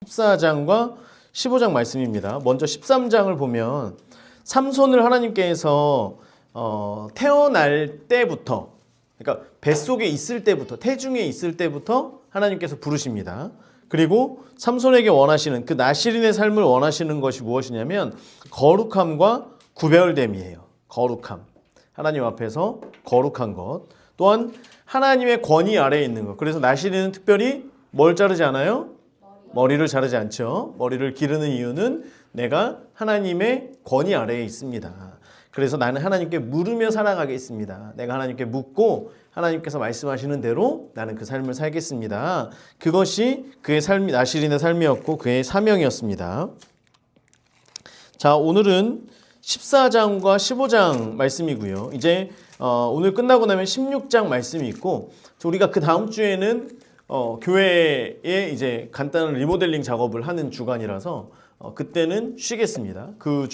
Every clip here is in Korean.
14장과 15장 말씀입니다. 먼저 13장을 보면 삼손을 하나님께서 태어날 때부터, 그러니까 뱃속에 있을 때부터, 태중에 있을 때부터 하나님께서 부르십니다. 그리고 삼손에게 원하시는 그 나실인의 삶을 원하시는 것이 무엇이냐면 거룩함과 구별됨이에요. 거룩함. 하나님 앞에서 거룩한 것. 또한 하나님의 권위 아래에 있는 것. 그래서 나실인은 특별히 뭘 자르지 않아요? 머리를 자르지 않죠. 머리를 기르는 이유는 내가 하나님의 권위 아래에 있습니다. 그래서 나는 하나님께 물으며 살아가겠습니다. 내가 하나님께 묻고 하나님께서 말씀하시는 대로 나는 그 삶을 살겠습니다. 그것이 그의 삶이, 나실인의 삶이었고 그의 사명이었습니다. 자, 오늘은 14장과 15장 말씀이고요. 이제 오늘 끝나고 나면 16장 말씀이 있고, 우리가 그 다음 주에는 교회에 이제 간단한 리모델링 작업을 하는 주간이라서 그때는 쉬겠습니다. 그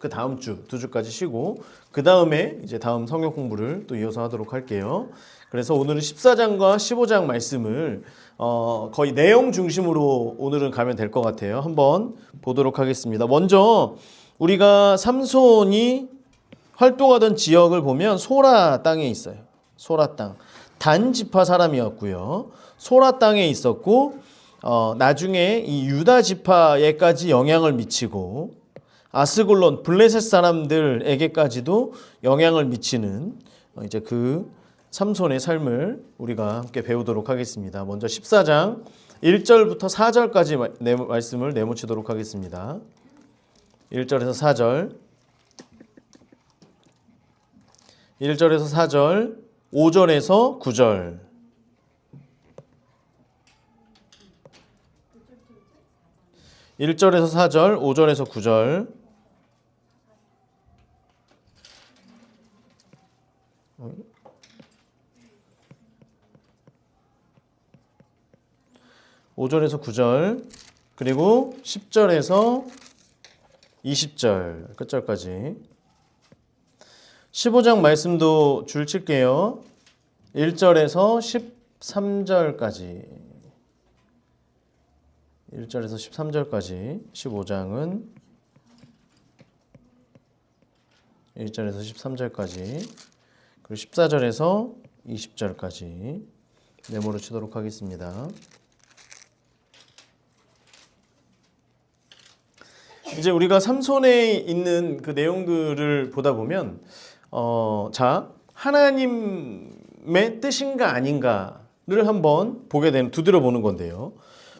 다음 주, 2주까지 쉬고 그 다음에 이제 다음 성경 공부를 또 이어서 하도록 할게요. 그래서 오늘은 14장과 15장 말씀을 거의 내용 중심으로 오늘은 가면 될 것 같아요. 한번 보도록 하겠습니다. 먼저 우리가 삼손이 활동하던 지역을 보면 소라 땅에 있어요. 소라 땅. 단 지파 사람이었고요. 소라 땅에 있었고 나중에 이 유다 지파에까지 영향을 미치고 아스글론 블레셋 사람들에게까지도 영향을 미치는 이제 그 삼손의 삶을 우리가 함께 배우도록 하겠습니다. 먼저 14장 1절부터 4절까지 말씀을 내모치도록 하겠습니다. 1절에서 4절, 1절에서 4절, 5절에서 9절. (1절에서 4절) (5절에서 9절) (5절에서 9절) 그리고 (10절에서 20절) 끝절까지. 15장 말씀도 줄 칠게요. 1절에서 13절까지. 1절에서 13절까지. 15장은 1절에서 13절까지. 그리고 14절에서 20절까지 메모를 치도록 하겠습니다. 이제 우리가 삼손에 있는 그 내용들을 보다 보면 자, 하나님의 뜻인가 아닌가를 한번 두드려 보는 건데요.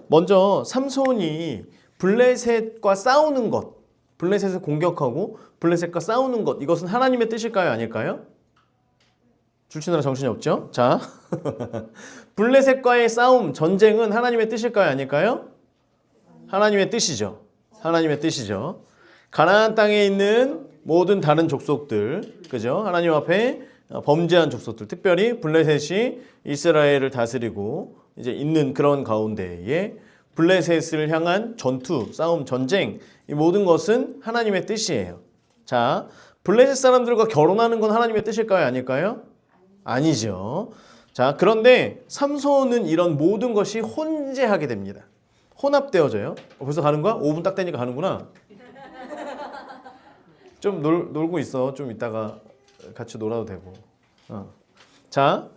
먼저 삼손이 블레셋과 싸우는 것, 블레셋을 공격하고 블레셋과 싸우는 것, 이것은 하나님의 뜻일까요, 아닐까요? 줄치느라 정신이 없죠? 자, 블레셋과의 싸움, 전쟁은 하나님의 뜻일까요, 아닐까요? 하나님의 뜻이죠. 하나님의 뜻이죠. 가나안 땅에 있는 모든 다른 족속들, 그죠? 하나님 앞에 범죄한 족속들, 특별히 블레셋이 이스라엘을 다스리고 이제 있는 그런 가운데에 블레셋을 향한 전투, 싸움, 전쟁, 이 모든 것은 하나님의 뜻이에요. 자, 블레셋 사람들과 결혼하는 건 하나님의 뜻일까요, 아닐까요? 아니죠. 자, 그런데 삼손은 이런 모든 것이 혼재하게 됩니다. 혼합되어져요. 벌써 가는 거야? 5분 딱 되니까 가는구나. 좀 놀고 있어. 좀 이따가 같이 놀아도 되고. 자,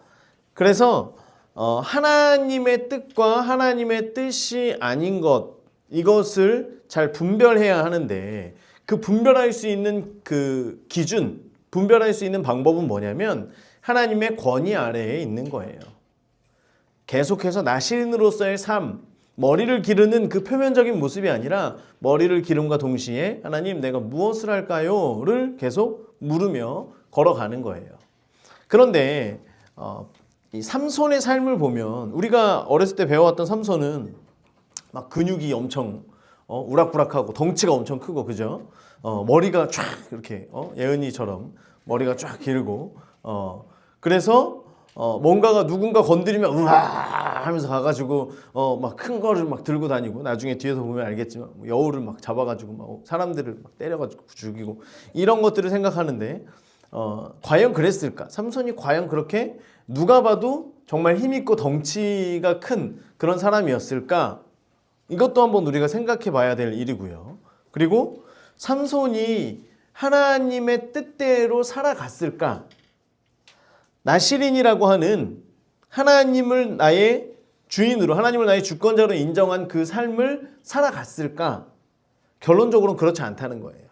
그래서 하나님의 뜻과 하나님의 뜻이 아닌 것, 이것을 잘 분별해야 하는데, 그 분별할 수 있는 그 기준, 분별할 수 있는 방법은 뭐냐면 하나님의 권위 아래에 있는 거예요. 계속해서 나실인으로서의 삶, 머리를 기르는 그 표면적인 모습이 아니라 머리를 기름과 동시에 하나님 내가 무엇을 할까요? 를 계속 물으며 걸어가는 거예요. 그런데 이 삼손의 삶을 보면 우리가 어렸을 때 배워왔던 삼손은 막 근육이 엄청 우락부락하고 덩치가 엄청 크고, 그죠? 머리가 쫙 이렇게 예은이처럼 머리가 쫙 길고 그래서 뭔가가 누군가 건드리면 우와 하면서 가가지고 막 큰 거를 막 들고 다니고, 나중에 뒤에서 보면 알겠지만 여우를 막 잡아가지고 막 사람들을 막 때려가지고 죽이고, 이런 것들을 생각하는데 과연 그랬을까? 삼손이 과연 그렇게 누가 봐도 정말 힘있고 덩치가 큰 그런 사람이었을까? 이것도 한번 우리가 생각해 봐야 될 일이고요. 그리고 삼손이 하나님의 뜻대로 살아갔을까? 나시린이라고 하는 하나님을 나의 주인으로, 하나님을 나의 주권자로 인정한 그 삶을 살아갔을까? 결론적으로는 그렇지 않다는 거예요.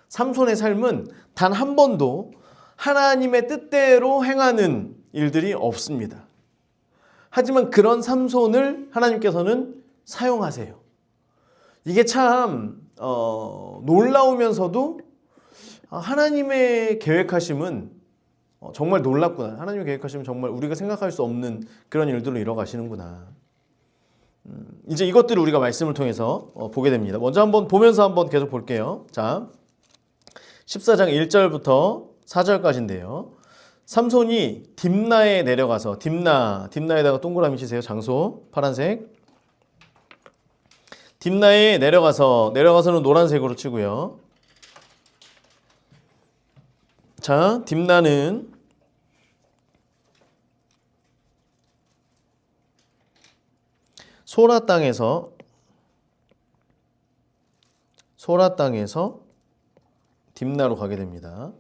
삼손의 삶은 단 한 번도 하나님의 뜻대로 행하는 일들이 없습니다. 하지만 그런 삼손을 하나님께서는 사용하세요. 이게 참 놀라우면서도 하나님의 계획하심은 정말 놀랍구나. 하나님의 계획하심은 정말 우리가 생각할 수 없는 그런 일들로 이뤄가시는구나. 이제 이것들을 우리가 말씀을 통해서 보게 됩니다. 먼저 한번 보면서 한번 계속 볼게요. 자, 14장 1절부터 4절까지인데요. 삼손이 딥나에 내려가서, 딥나에다가 동그라미 치세요. 장소 파란색. 딥나에 내려가서는 노란색으로 치고요. 자, 딥나는 소라 땅에서 딥나로 가게 됩니다.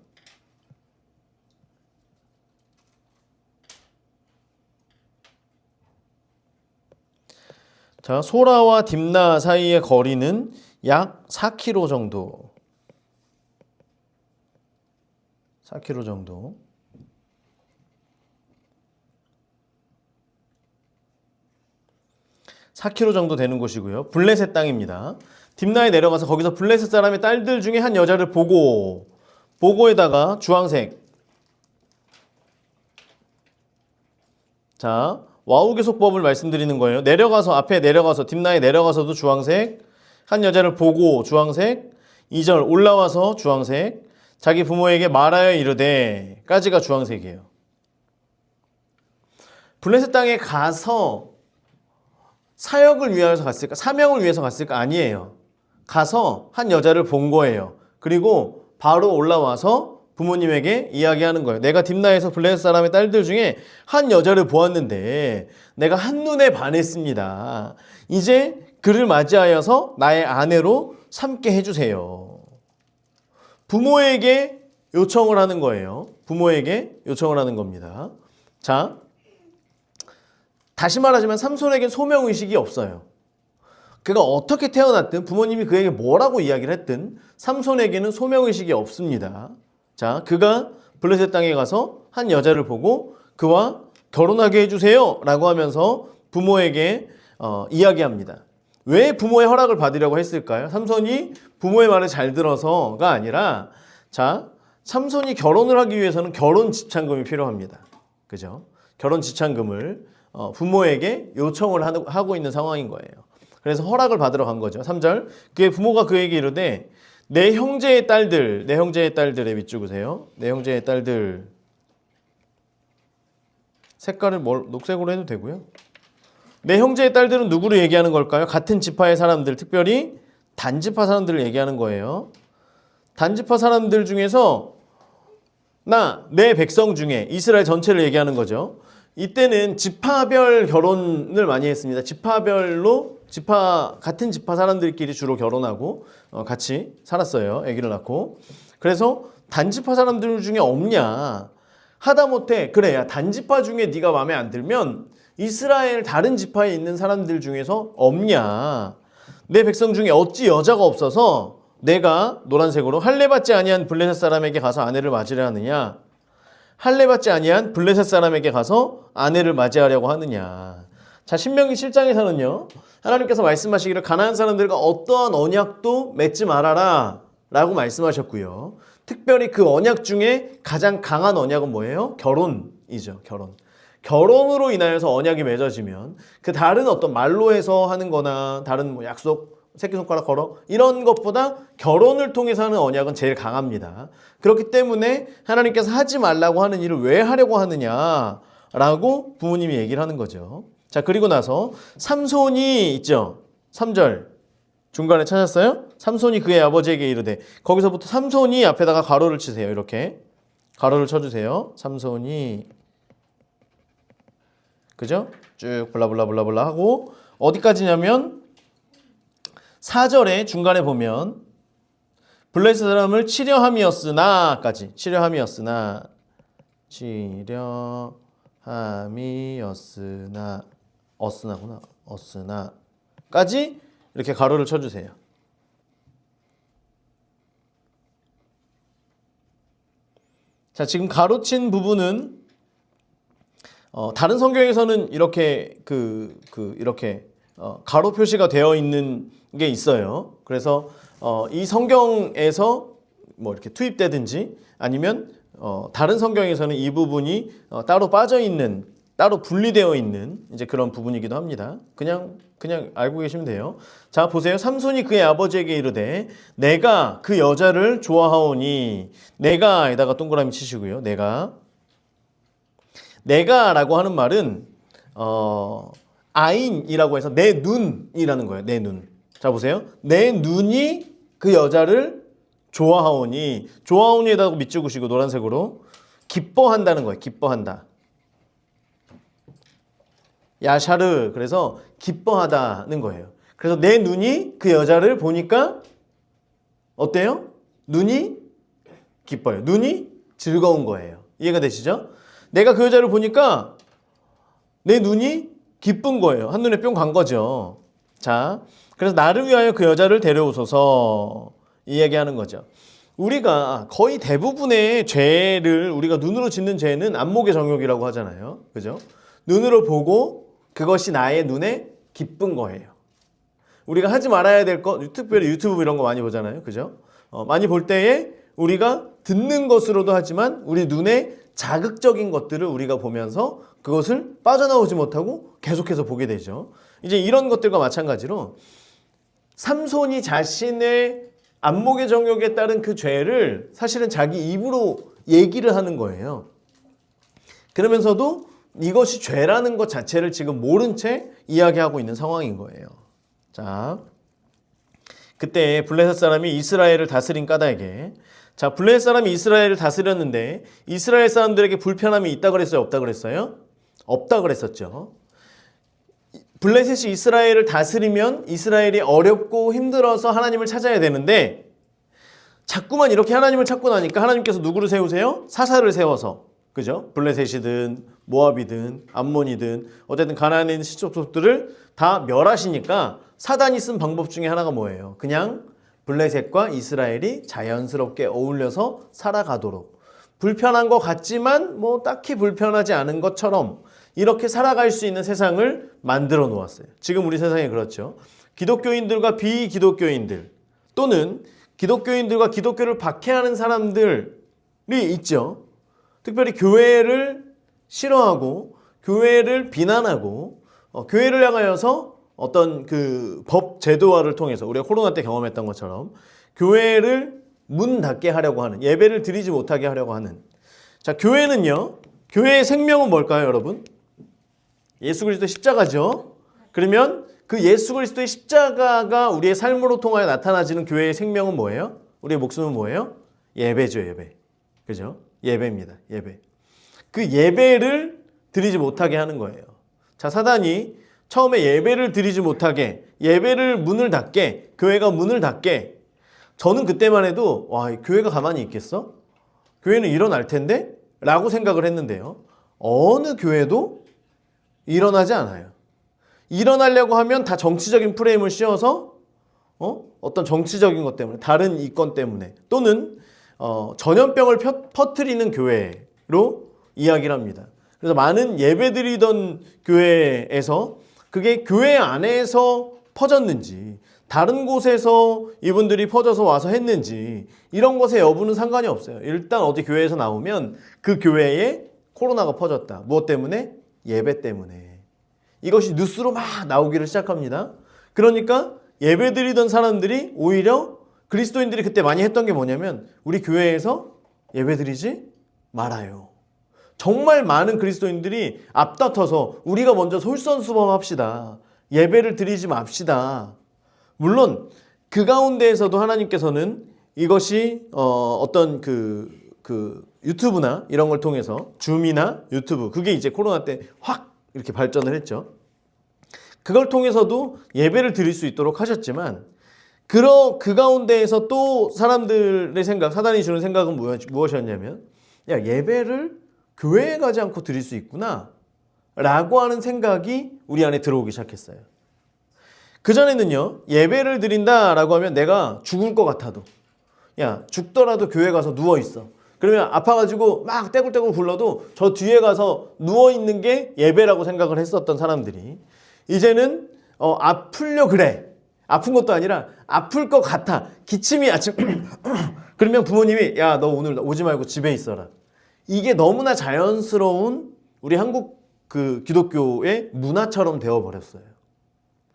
자, 소라와 딥나 사이의 거리는 약 4km 정도. 4km 정도. 되는 곳이고요. 블레셋 땅입니다. 딥나에 내려가서 거기서 블레셋 사람의 딸들 중에 한 여자를 보고에다가 주황색. 자, 와우계속법을 말씀드리는 거예요. 앞에 내려가서 딥나에 내려가서도 주황색. 한 여자를 보고 주황색. 2절 올라와서 주황색. 자기 부모에게 말하여 이르되 까지가 주황색이에요. 블레셋 땅에 가서 사역을 위해서 갔을까? 사명을 위해서 갔을까? 아니에요. 가서 한 여자를 본 거예요. 그리고 바로 올라와서 부모님에게 이야기하는 거예요. 내가 딥나에서 블레셋 사람의 딸들 중에 한 여자를 보았는데 내가 한눈에 반했습니다. 이제 그를 맞이하여서 나의 아내로 삼게 해주세요. 부모에게 요청을 하는 거예요. 부모에게 요청을 하는 겁니다. 자, 다시 말하지만 삼손에겐 소명의식이 없어요. 그가 어떻게 태어났든 부모님이 그에게 뭐라고 이야기를 했든 삼손에게는 소명의식이 없습니다. 자, 그가 블레셋 땅에 가서 한 여자를 보고 그와 결혼하게 해주세요 라고 하면서 부모에게 이야기합니다. 왜 부모의 허락을 받으려고 했을까요? 삼손이 부모의 말을 잘 들어서가 아니라, 자, 삼손이 결혼을 하기 위해서는 결혼 지참금이 필요합니다. 그죠? 결혼 지참금을 부모에게 요청을 하고 있는 상황인 거예요. 그래서 허락을 받으러 간 거죠. 3절. 그의 부모가 그에게 이르되 내 형제의 딸들에 밑줄으세요. 내 형제의 딸들. 색깔을 녹색으로 해도 되고요. 내 형제의 딸들은 누구를 얘기하는 걸까요? 같은 지파의 사람들, 특별히 단지파 사람들을 얘기하는 거예요. 단지파 사람들 중에서 내 백성 중에 이스라엘 전체를 얘기하는 거죠. 이때는 지파별 결혼을 많이 했습니다. 지파별로 같은 지파 사람들끼리 주로 결혼하고 같이 살았어요. 아기를 낳고. 그래서 단지파 사람들 중에 없냐? 하다못해 그래, 야, 단지파 중에 네가 마음에 안 들면 이스라엘 다른 지파에 있는 사람들 중에서 없냐? 내 백성 중에 어찌 여자가 없어서 내가 노란색으로 할례받지 아니한 블레셋 사람에게 가서 아내를 맞으려 하느냐? 할례받지 아니한 블레셋 사람에게 가서 아내를 맞이하려고 하느냐? 자, 신명기 7장에서는요. 하나님께서 말씀하시기를 가나안 사람들과 어떠한 언약도 맺지 말아라 라고 말씀하셨고요. 특별히 그 언약 중에 가장 강한 언약은 뭐예요? 결혼이죠. 결혼으로 인하여서 언약이 맺어지면 그 다른 어떤 말로 해서 하는 거나 다른 뭐 약속, 새끼손가락 걸어 이런 것보다 결혼을 통해서 하는 언약은 제일 강합니다. 그렇기 때문에 하나님께서 하지 말라고 하는 일을 왜 하려고 하느냐라고 부모님이 얘기를 하는 거죠. 자, 그리고 나서 삼손이 있죠. 3절 중간에 찾았어요? 삼손이 그의 아버지에게 이르되, 거기서부터 삼손이 앞에다가 가로를 치세요. 이렇게 가로를 쳐주세요. 삼손이, 그죠? 쭉 블라블라블라블라 하고 어디까지냐면 4절에 중간에 보면 블레셋 사람을 치려함이었으나까지 어스나까지 이렇게 가로를 쳐주세요. 자, 지금 가로친 부분은 다른 성경에서는 이렇게 이렇게 가로 표시가 되어 있는 게 있어요. 그래서 이 성경에서 뭐 이렇게 투입되든지 아니면 다른 성경에서는 이 부분이 따로 빠져 있는, 따로 분리되어 있는 이제 그런 부분이기도 합니다. 그냥 알고 계시면 돼요. 자, 보세요. 삼손이 그의 아버지에게 이르되 내가 그 여자를 좋아하오니, 내가에다가 동그라미 치시고요. 내가라고 하는 말은 아인이라고 해서 내 눈이라는 거예요. 내 눈. 자, 보세요. 내 눈이 그 여자를 좋아하오니, 좋아하오니에다가 밑줄그시고 노란색으로 기뻐한다는 거예요. 기뻐한다. 야샤르, 그래서 기뻐하다는 거예요. 그래서 내 눈이 그 여자를 보니까 어때요? 눈이 기뻐요. 눈이 즐거운 거예요. 이해가 되시죠? 내가 그 여자를 보니까 내 눈이 기쁜 거예요. 한눈에 뿅 간 거죠. 자, 그래서 나를 위하여 그 여자를 데려오소서, 이 얘기하는 거죠. 우리가 거의 대부분의 죄를, 우리가 눈으로 짓는 죄는 안목의 정욕이라고 하잖아요. 그죠? 눈으로 보고 그것이 나의 눈에 기쁜 거예요. 우리가 하지 말아야 될 것, 특별히 유튜브 이런 거 많이 보잖아요. 그죠? 많이 볼 때에 우리가 듣는 것으로도 하지만 우리 눈에 자극적인 것들을 우리가 보면서 그것을 빠져나오지 못하고 계속해서 보게 되죠. 이제 이런 것들과 마찬가지로 삼손이 자신의 안목의 정욕에 따른 그 죄를 사실은 자기 입으로 얘기를 하는 거예요. 그러면서도 이것이 죄라는 것 자체를 지금 모른 채 이야기하고 있는 상황인 거예요. 자, 그때 블레셋 사람이 이스라엘을 다스린 까닭에, 자, 블레셋 사람이 이스라엘을 다스렸는데 이스라엘 사람들에게 불편함이 있다 그랬어요? 없다 그랬어요? 없다 그랬었죠. 블레셋이 이스라엘을 다스리면 이스라엘이 어렵고 힘들어서 하나님을 찾아야 되는데 자꾸만 이렇게 하나님을 찾고 나니까 하나님께서 누구를 세우세요? 사사를 세워서, 그죠? 블레셋이든 모압이든 암몬이든 어쨌든 가나안에 있는 시족족들을 다 멸하시니까 사단이 쓴 방법 중에 하나가 뭐예요? 그냥 블레셋과 이스라엘이 자연스럽게 어울려서 살아가도록, 불편한 것 같지만 뭐 딱히 불편하지 않은 것처럼 이렇게 살아갈 수 있는 세상을 만들어 놓았어요. 지금 우리 세상에 그렇죠. 기독교인들과 비기독교인들, 또는 기독교인들과 기독교를 박해하는 사람들이 있죠. 특별히 교회를 싫어하고 교회를 비난하고 교회를 향하여서 어떤 그 법 제도화를 통해서 우리가 코로나 때 경험했던 것처럼 교회를 문 닫게 하려고 하는, 예배를 드리지 못하게 하려고 하는. 자, 교회는요, 교회의 생명은 뭘까요, 여러분? 예수 그리스도의 십자가죠. 그러면 그 예수 그리스도의 십자가가 우리의 삶으로 통하여 나타나지는 교회의 생명은 뭐예요? 우리의 목숨은 뭐예요? 예배죠, 예배. 그죠? 예배입니다, 예배. 그 예배를 드리지 못하게 하는 거예요. 자, 사단이 처음에 예배를 드리지 못하게, 예배를 문을 닫게, 교회가 문을 닫게, 저는 그때만 해도 와, 교회가 가만히 있겠어? 교회는 일어날 텐데? 라고 생각을 했는데요. 어느 교회도 일어나지 않아요. 일어나려고 하면 다 정치적인 프레임을 씌워서 어떤 정치적인 것 때문에, 다른 이권 때문에, 또는 전염병을 퍼뜨리는 교회로 이야기를 합니다. 그래서 많은 예배드리던 교회에서 그게 교회 안에서 퍼졌는지 다른 곳에서 이분들이 퍼져서 와서 했는지 이런 것의 여부는 상관이 없어요. 일단 어디 교회에서 나오면 그 교회에 코로나가 퍼졌다. 무엇 때문에? 예배 때문에. 이것이 뉴스로 막 나오기를 시작합니다. 그러니까 예배드리던 사람들이 오히려, 그리스도인들이 그때 많이 했던 게 뭐냐면 우리 교회에서 예배드리지 말아요. 정말 많은 그리스도인들이 앞다퉈서 우리가 먼저 솔선수범합시다. 예배를 드리지 맙시다. 물론 그 가운데에서도 하나님께서는 이것이 어떤 그 유튜브나 이런 걸 통해서, 줌이나 유튜브, 그게 이제 코로나 때 확 이렇게 발전을 했죠. 그걸 통해서도 예배를 드릴 수 있도록 하셨지만 그 가운데에서 또 사람들의 생각, 사단이 주는 생각은 무엇이었냐면, 야, 예배를 교회에 가지 않고 드릴 수 있구나 라고 하는 생각이 우리 안에 들어오기 시작했어요. 그전에는요, 예배를 드린다라고 하면 내가 죽을 것 같아도, 야, 죽더라도 교회 가서 누워있어. 그러면 아파가지고 막 떼굴떼굴 굴러도 저 뒤에 가서 누워있는 게 예배라고 생각을 했었던 사람들이, 이제는 아플려 그래. 아픈 것도 아니라 아플 것 같아. 기침이 아침 그러면 부모님이, 야, 너 오늘 오지 말고 집에 있어라. 이게 너무나 자연스러운 우리 한국 그 기독교의 문화처럼 되어버렸어요.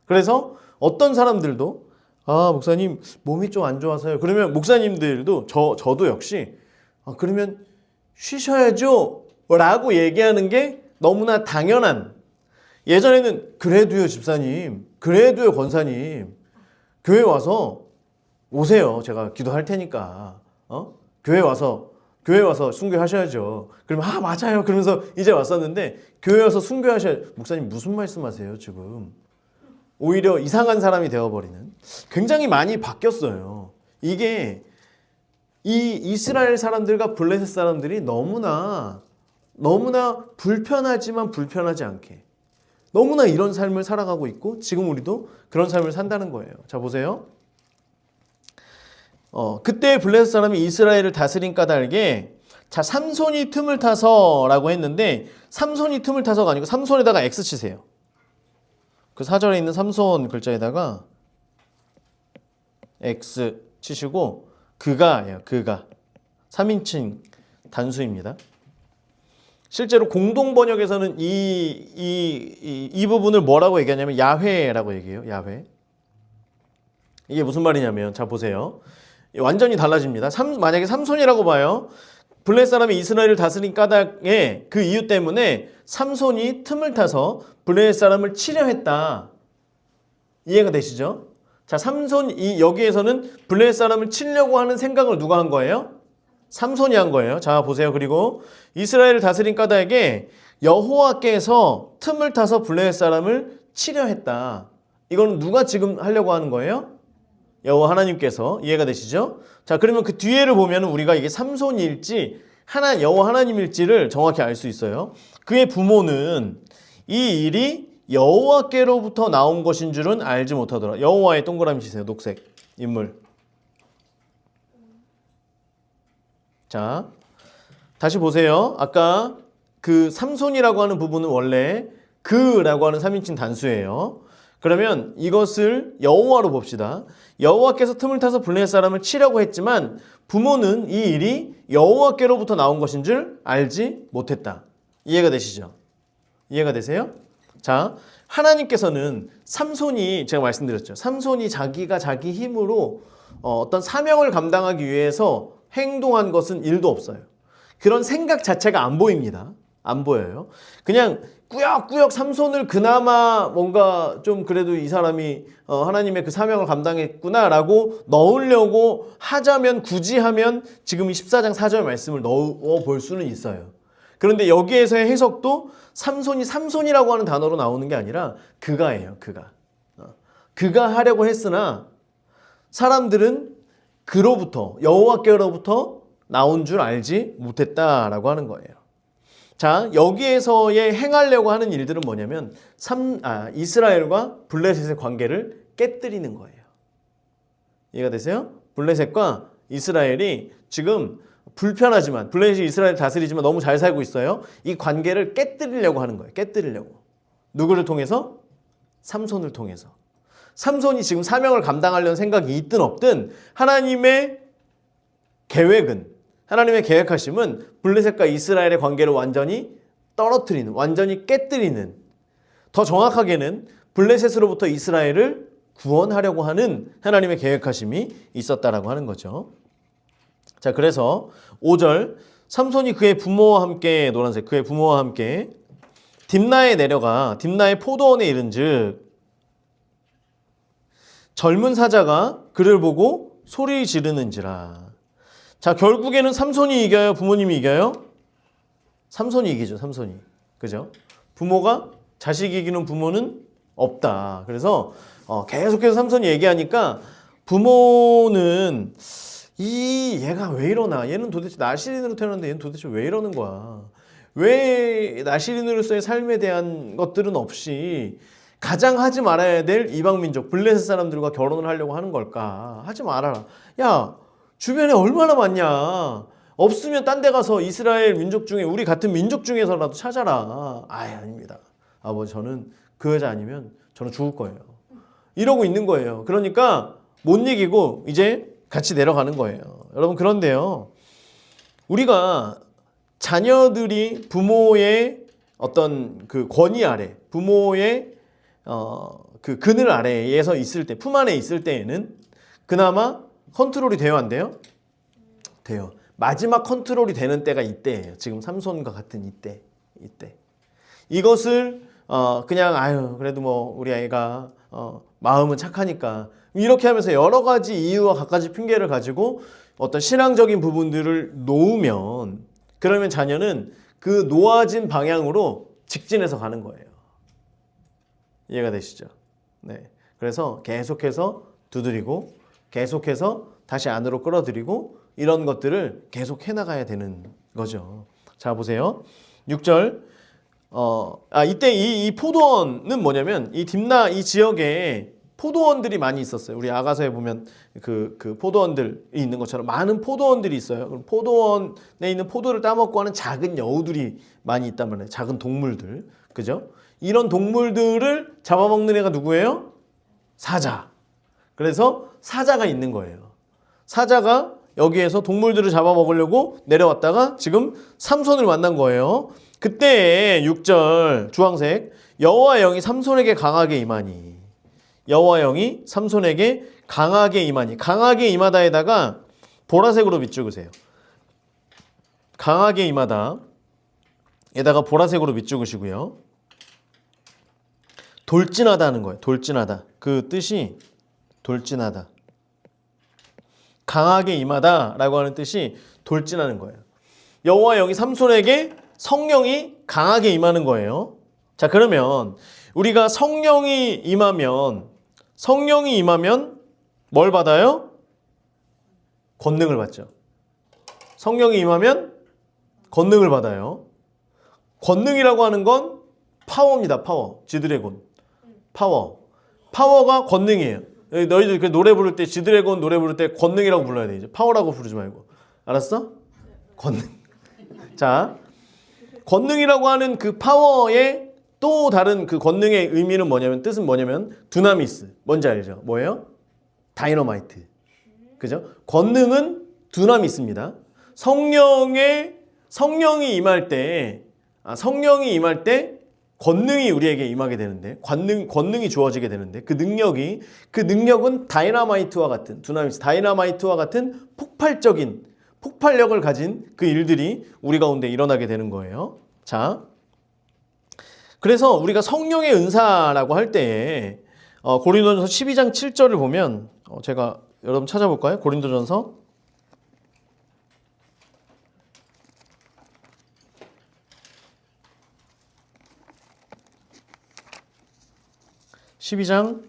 그래서 어떤 사람들도, 아, 목사님 몸이 좀 안 좋아서요. 그러면 목사님들도 저도 역시, 아, 그러면 쉬셔야죠 라고 얘기하는 게 너무나 당연한, 예전에는 그래도요 집사님, 그래도요 권사님, 교회 와서 오세요. 제가 기도할 테니까. 교회 와서 순교하셔야죠. 그러면, 아, 맞아요. 그러면서 이제 왔었는데, 교회 와서 순교하셔야죠. 목사님 무슨 말씀하세요 지금? 오히려 이상한 사람이 되어버리는, 굉장히 많이 바뀌었어요. 이게 이 이스라엘 사람들과 블레셋 사람들이 너무나 불편하지만 불편하지 않게 너무나 이런 삶을 살아가고 있고, 지금 우리도 그런 삶을 산다는 거예요. 자, 보세요. 그때 블레셋 사람이 이스라엘을 다스린 까닭에, 자, 삼손이 틈을 타서 라고 했는데, 삼손이 틈을 타서가 아니고 삼손에다가 X 치세요. 그 4절에 있는 삼손 글자에다가 X 치시고, 그가예요. 그가 3인칭 단수입니다. 실제로 공동 번역에서는 이 부분을 뭐라고 얘기하냐면 야훼라고 얘기해요. 야훼. 이게 무슨 말이냐면, 자, 보세요. 완전히 달라집니다. 만약에 삼손이라고 봐요. 블레셋 사람이 이스라엘을 다스린 까닭에 그 이유 때문에 삼손이 틈을 타서 블레셋 사람을 치려 했다. 이해가 되시죠? 자, 여기에서는 블레셋 사람을 치려고 하는 생각을 누가 한 거예요? 삼손이 한 거예요. 자, 보세요. 그리고 이스라엘을 다스린 까닭에 여호와께서 틈을 타서 블레셋 사람을 치려 했다. 이거는 누가 지금 하려고 하는 거예요? 여호와 하나님께서. 이해가 되시죠? 자, 그러면 그 뒤에를 보면 우리가 이게 삼손일지 여호와 하나님일지를 정확히 알 수 있어요. 그의 부모는 이 일이 여호와께로부터 나온 것인 줄은 알지 못하더라. 여호와의 동그라미 치세요. 녹색 인물. 자, 다시 보세요. 아까 그 삼손이라고 하는 부분은 원래 그라고 하는 3인칭 단수예요. 그러면 이것을 여호와로 봅시다. 여호와께서 틈을 타서 블레셋 사람을 치려고 했지만 부모는 이 일이 여호와께로부터 나온 것인 줄 알지 못했다. 이해가 되시죠? 이해가 되세요? 자, 하나님께서는 삼손이, 제가 말씀드렸죠. 삼손이 자기가 자기 힘으로 어떤 사명을 감당하기 위해서 행동한 것은 일도 없어요. 그런 생각 자체가 안 보입니다. 안 보여요. 그냥 꾸역꾸역 삼손을 그나마 뭔가 좀 그래도 이 사람이 하나님의 그 사명을 감당했구나라고 넣으려고 하자면, 굳이 하면 지금 이 14장 4절 말씀을 넣어 볼 수는 있어요. 그런데 여기에서의 해석도 삼손이 삼손이라고 하는 단어로 나오는 게 아니라 그가예요. 그가 하려고 했으나 사람들은 그로부터, 여호와께로부터 나온 줄 알지 못했다라고 하는 거예요. 자, 여기에서의 행하려고 하는 일들은 뭐냐면 이스라엘과 블레셋의 관계를 깨뜨리는 거예요. 이해가 되세요? 블레셋과 이스라엘이 지금 불편하지만, 블레셋이 이스라엘을 다스리지만 너무 잘 살고 있어요. 이 관계를 깨뜨리려고 하는 거예요. 깨뜨리려고. 누구를 통해서? 삼손을 통해서. 삼손이 지금 사명을 감당하려는 생각이 있든 없든 하나님의 계획은, 하나님의 계획하심은 블레셋과 이스라엘의 관계를 완전히 떨어뜨리는, 완전히 깨뜨리는, 더 정확하게는 블레셋으로부터 이스라엘을 구원하려고 하는 하나님의 계획하심이 있었다라고 하는 거죠. 자, 그래서 5절, 삼손이 그의 부모와 함께, 노란색, 그의 부모와 함께 딥나에 내려가 딥나의 포도원에 이른즉 젊은 사자가 그를 보고 소리 지르는지라. 자, 결국에는 삼손이 이겨요? 부모님이 이겨요? 삼손이 이기죠. 삼손이. 그죠? 부모가 자식 이기는 부모는 없다. 그래서 계속해서 삼손이 얘기하니까 부모는 얘가 왜 이러나? 얘는 도대체 나시린으로 태어났는데 얘는 도대체 왜 이러는 거야? 왜 나시린으로서의 삶에 대한 것들은 없이 가장 하지 말아야 될 이방민족 블레셋 사람들과 결혼을 하려고 하는 걸까? 하지 말아라. 야, 주변에 얼마나 많냐? 없으면 딴 데 가서 이스라엘 민족 중에 우리 같은 민족 중에서라도 찾아라. 아닙니다. 아버지, 저는 그 여자 아니면 저는 죽을 거예요. 이러고 있는 거예요. 그러니까 못 이기고 이제 같이 내려가는 거예요. 여러분, 그런데요, 우리가 자녀들이 부모의 어떤 그 권위 아래, 부모의 그 그늘 아래에서 있을 때, 품 안에 있을 때에는 그나마 컨트롤이 돼요, 안 돼요? 돼요. 마지막 컨트롤이 되는 때가 이때예요. 지금 삼손과 같은 이때. 이것을 그냥 그래도 뭐 우리 아이가 마음은 착하니까 이렇게 하면서 여러 가지 이유와 갖가지 핑계를 가지고 어떤 신앙적인 부분들을 놓으면, 그러면 자녀는 그 놓아진 방향으로 직진해서 가는 거예요. 이해가 되시죠? 네. 그래서 계속해서 두드리고 계속해서 다시 안으로 끌어들이고 이런 것들을 계속 해나가야 되는 거죠. 자, 보세요. 6절. 이때 이 포도원은 뭐냐면 이 딥나 이 지역에 포도원들이 많이 있었어요. 우리 아가서에 보면 그 포도원들이 있는 것처럼 많은 포도원들이 있어요. 그럼 포도원에 있는 포도를 따먹고 하는 작은 여우들이 많이 있단 말이에요. 작은 동물들. 그죠? 이런 동물들을 잡아먹는 애가 누구예요? 사자. 그래서 사자가 있는 거예요. 사자가 여기에서 동물들을 잡아먹으려고 내려왔다가 지금 삼손을 만난 거예요. 그때 6절 주황색, 여호와 영이 삼손에게 강하게 임하니, 여호와 영이 삼손에게 강하게 임하니, 강하게 임하다에다가 보라색으로 밑줄으세요. 강하게 임하다 에다가 보라색으로 밑줄으시고요. 돌진하다는 거예요. 돌진하다. 그 뜻이 돌진하다. 강하게 임하다라고 하는 뜻이 돌진하는 거예요. 여호와 영이 삼손에게 성령이 강하게 임하는 거예요. 자, 그러면 우리가 성령이 임하면 뭘 받아요? 권능을 받죠. 성령이 임하면 권능을 받아요. 권능이라고 하는 건 파워입니다. 파워. 지드래곤. 파워가 권능이에요. 너희들 노래 부를 때, 지드래곤 노래 부를 때 권능이라고 불러야 돼. 이제 파워라고 부르지 말고. 알았어? 권능. 자, 권능이라고 하는 그 파워의 또 다른 그 권능의 의미는 뭐냐면, 뜻은 뭐냐면 두나미스. 뭔지 알죠? 뭐예요? 다이너마이트. 그죠? 권능은 두나미스입니다. 성령이 임할 때 권능이 우리에게 임하게 되는데, 권능이 주어지게 되는데, 그 능력은 다이너마이트와 같은, 두나미스, 다이너마이트와 같은 폭발력을 가진 그 일들이 우리 가운데 일어나게 되는 거예요. 자, 그래서 우리가 성령의 은사라고 할 때에 고린도전서 12장 7절을 보면, 제가 여러분 찾아볼까요? 고린도전서 12장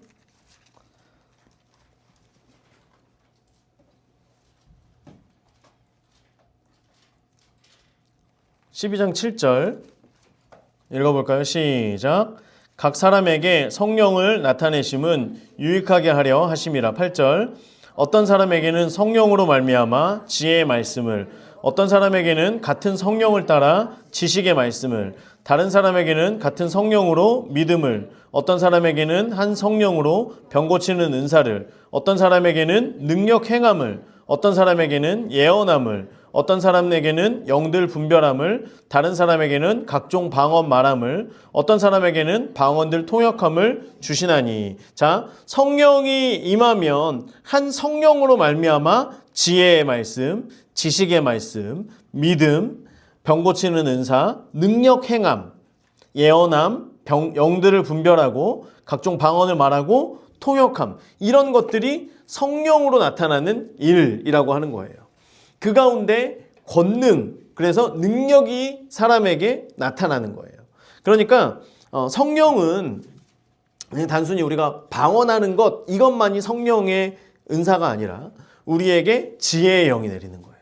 7절 읽어볼까요? 시작. 각 사람에게 성령을 나타내심은 유익하게 하려 하심이라. 8절. 어떤 사람에게는 성령으로 말미암아 지혜의 말씀을, 어떤 사람에게는 같은 성령을 따라 지식의 말씀을, 다른 사람에게는 같은 성령으로 믿음을, 어떤 사람에게는 한 성령으로 병 고치는 은사를, 어떤 사람에게는 능력 행함을, 어떤 사람에게는 예언함을, 어떤 사람에게는 영들 분별함을, 다른 사람에게는 각종 방언 말함을, 어떤 사람에게는 방언들 통역함을 주시나니. 자, 성령이 임하면 한 성령으로 말미암아 지혜의 말씀, 지식의 말씀, 믿음, 병 고치는 은사, 능력 행함, 예언함, 영들을 분별하고 각종 방언을 말하고 통역함, 이런 것들이 성령으로 나타나는 일이라고 하는 거예요. 그 가운데 권능, 그래서 능력이 사람에게 나타나는 거예요. 그러니까 성령은 그냥 단순히 우리가 방언하는 것, 이것만이 성령의 은사가 아니라 우리에게 지혜의 영이 내리는 거예요.